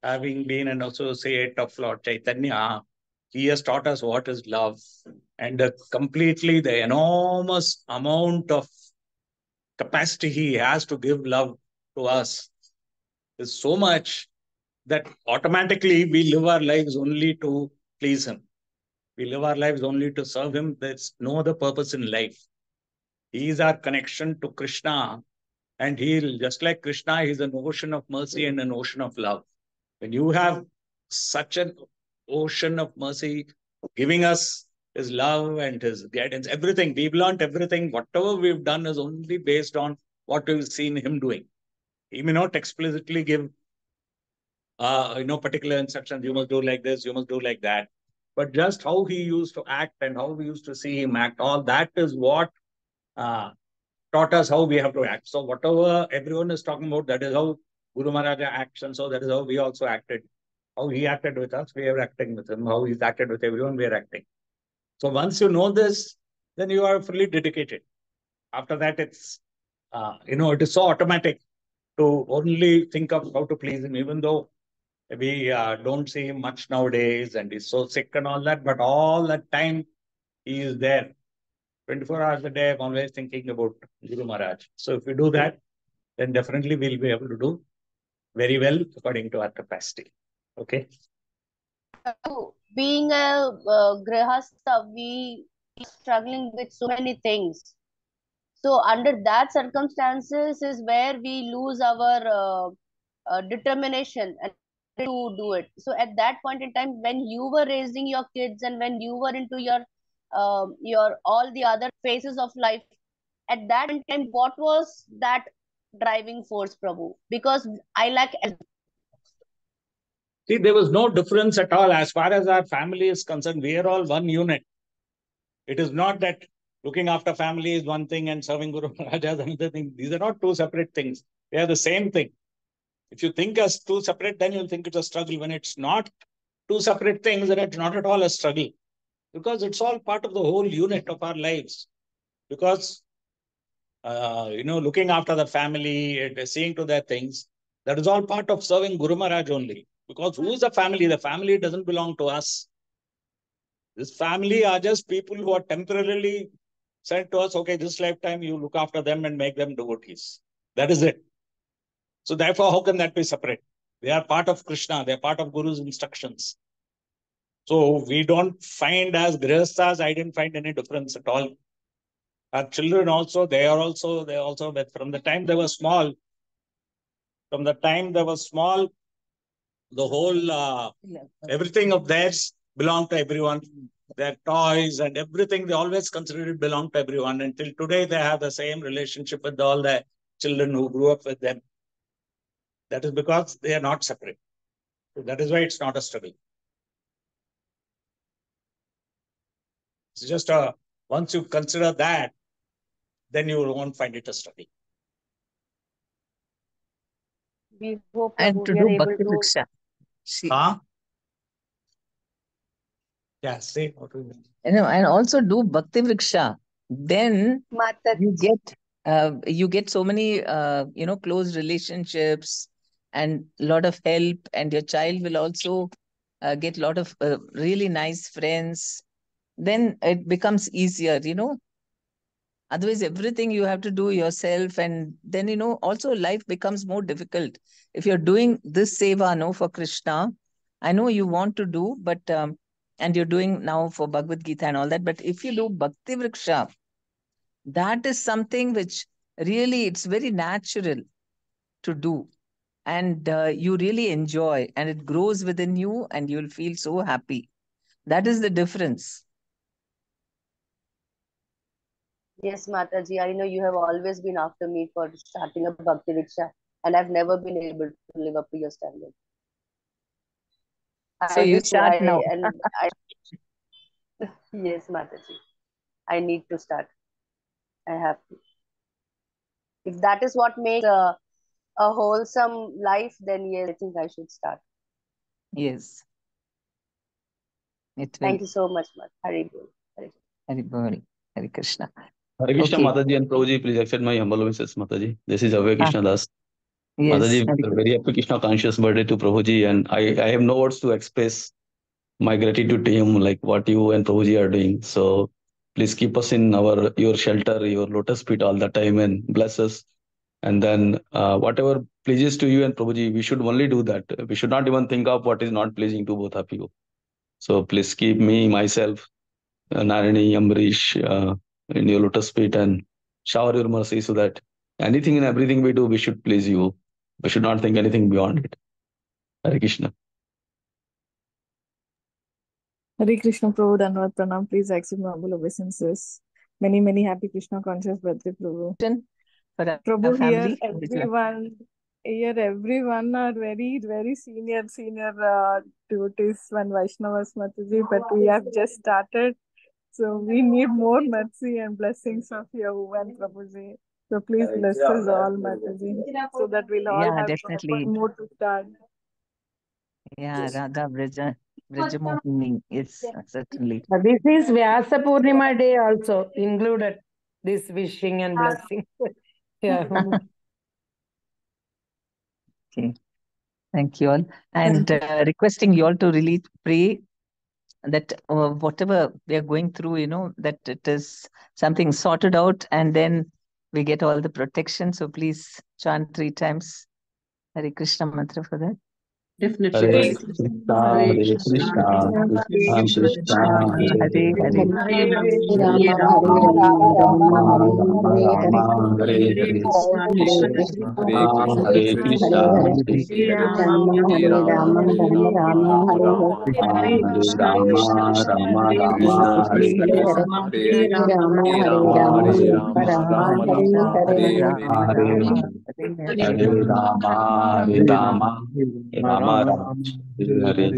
J: Having been an associate of Lord Chaitanya, he has taught us what is love. And completely the enormous amount of capacity he has to give love to us is so much that automatically we live our lives only to please him. We live our lives only to serve him. There's no other purpose in life. He is our connection to Krishna. And he, just like Krishna, he's an ocean of mercy and an ocean of love. When you have such an ocean of mercy giving us his love and his guidance, everything, we've learned everything. Whatever we've done is only based on what we've seen him doing. He may not explicitly give particular instructions, you must do like this, you must do like that. But just how he used to act and how we used to see him act, all that is what taught us how we have to act. So whatever everyone is talking about, that is how Guru Maharaja acts, and so that is how we also acted. How he acted with us, we are acting with him. How he's acted with everyone, we are acting. So once you know this, then you are fully dedicated. After that, it's, it is so automatic to only think of how to please him, even though we don't see him much nowadays and he's so sick and all that, but all that time he is there. 24 hours a day, I'm always thinking about Guru Maharaj. So if we do that, then definitely we'll be able to do very well according to our capacity. Okay?
H: Being a grihastha, we are struggling with so many things. So under that circumstances is where we lose our determination and to do it. So at that point in time, when you were raising your kids and when you were into your all the other phases of life, at that time, what was that driving force, Prabhu? Because I like.
J: See, there was no difference at all. As far as our family is concerned, we are all one unit. It is not that looking after family is one thing and serving Guru Maharaj is another thing. These are not two separate things. They are the same thing. If you think as two separate, then you'll think it's a struggle. When it's not two separate things, then it's not at all a struggle. Because it's all part of the whole unit of our lives. Because, looking after the family, seeing to their things, That is all part of serving Guru Maharaj only. Because who is the family? The family doesn't belong to us. This family are just people who are temporarily sent to us. Okay, this lifetime you look after them and make them devotees. That is it. So therefore, how can that be separate? They are part of Krishna. They are part of Guru's instructions. So we don't find as Grihasthas, I didn't find any difference at all. Our children also, they also, but from the time they were small, the whole, everything of theirs belonged to everyone. Their toys and everything, they always considered it belonged to everyone. Until today, they have the same relationship with all the children who grew up with them. That is because they are not separate. So that is why it's not a struggle. It's just once you consider that, then you won't find it a struggle.
H: We hope
A: And to
H: we are
A: do
H: able
A: Bhakti
H: to.
A: Vriksha.
J: Yeah, say what we mean.
A: And also do Bhakti Vriksha. Then you get so many close relationships and a lot of help, and your child will also get a lot of really nice friends. Then it becomes easier, Otherwise, everything you have to do yourself, and then also life becomes more difficult. If you're doing this seva, for Krishna, I know you want to do, but and you're doing now for Bhagavad Gita and all that. But if you do Bhakti Vriksha, that is something which really it's very natural to do, and you really enjoy, and it grows within you, and you'll feel so happy. That is the difference.
H: Yes, Mataji, I know you have always been after me for starting a Bhakti Riksha, and I've never been able to live up to your standard.
A: So you start now.
H: Yes, Mataji, I need to start. I have to. If that is what makes a wholesome life, then yes, I think I should start.
A: Yes. It will.
H: Thank you so much, Hari Bol.
A: Hari Bol. Hari Krishna.
P: Hare Krishna, Mataji and Prabhuji, please accept my humble wishes, Mataji. This is Abhay Krishna Das.
A: Yes.
P: Mataji, very happy Krishna conscious birthday to Prabhuji, and I have no words to express my gratitude to him, like what you and Prabhuji are doing. So please keep us in your shelter, your lotus feet all the time, and bless us. And then whatever pleases to you and Prabhuji, we should only do that. We should not even think of what is not pleasing to both of you. So please keep me, myself, Narani, Amrish, in your lotus feet, and shower your mercy so that anything and everything we do, we should please you. We should not think anything beyond it. Hare Krishna.
O: Hare Krishna, Prabhu, Dhanavad Pranam. Please accept my humble obeisances. Many, many happy Krishna conscious birthday, Prabhu. Prabhu, here everyone are very, very senior devotees and Vaishnavas, Mataji, but we have just started. So we need more mercy and blessings of you and Prabhuji. So please bless us all, Mataji, so that we'll all have
A: definitely
O: more to start.
A: Yeah, Radha Brajamohini, yes, certainly.
K: This is Vyasa Purnima day also included, this wishing and blessing. Yeah.
A: Okay, thank you all. And requesting you all to really pray that whatever we are going through, that it is something sorted out, and then we get all the protection. So please chant 3 times Hare Krishna mantra for that.
P: Definitely. Hare Krishna, Hare Krishna, Krishna Krishna, Hare Rama, Hare Hare, Krishna Krishna, Hare Krishna, Hare Rama, Hare Rama, Rama Rama, Hare Hare,
I: Hare Rama, Hare Rama,
P: Hare Rama, Hare Rama, Rama Rama, Hare.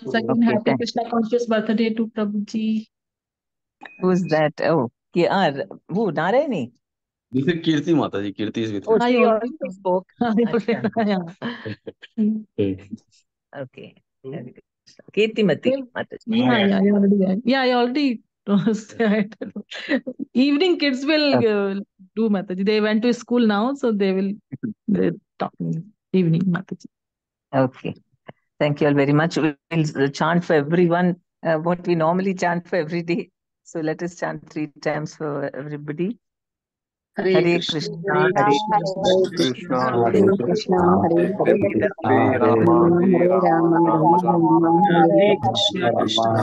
N: Second, happy Krishna conscious birthday to Prabhuji.
A: Who's that? Oh, who? Narayani?
P: This is Kirti Mataji. Kirti is with
A: Oh,
P: me.
A: she already spoke. Okay. Kirtimati Mataji.
N: I already said. Evening kids will do Mataji. They went to school now, so they're talking. evening, Mataji.
A: Okay. Thank you all very much. We'll chant for everyone what we normally chant for every day. So let us chant 3 times for everybody. Hare Krishna, Hare Krishna,
I: Hare Krishna, Hare Krishna,
Q: Hare Rama,
I: Hare Rama, Rama Rama, Hare
Q: Krishna Krishna,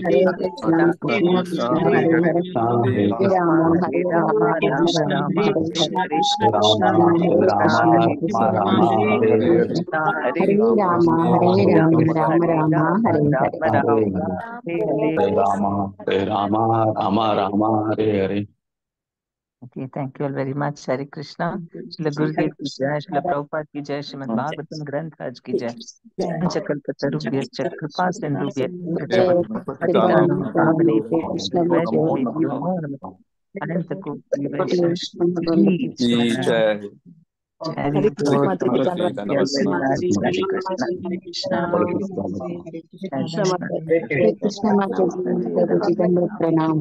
I: Hare Krishna, Krishna Krishna, Hare Hare, Hare Rama, Hare Rama, Rama Rama, Hare Hare,
A: Krishna,
I: Hare Krishna,
A: Hare
I: Krishna
A: Krishna,
I: Krishna, Hare Hare, Hare Rama, Hare Rama, Rama Rama, Hare Hare.
A: Hare
P: Rama, Hare Rama, Rama Rama, Hare Hare.
A: Okay, thank you all very much. Hare Krishna. Shila Gurudev ki jai, Shila Prabhupada ki jai, Srimad Bhagavatam Granth Raj ki jai. Panchakalpatarubhyascha kripa sindhubhyascha patitanam pavanebhyo vaishnavebhyo namo namah. Anantakoti Vaishnava
Q: की जय।
A: Hare
Q: हरे
A: Bol.
Q: Krishna
A: Thank
Q: माताजी,
A: you all
Q: धन्यवाद
A: very much.
Q: माताजी,
A: Hare
Q: हरे
A: Krishna.
Q: Krishna माताजी, हरे
A: Hare
Q: Krishna
A: Krishna.
I: Hare Krishna, Mataji, Prabhuji, Dandavat Pranam.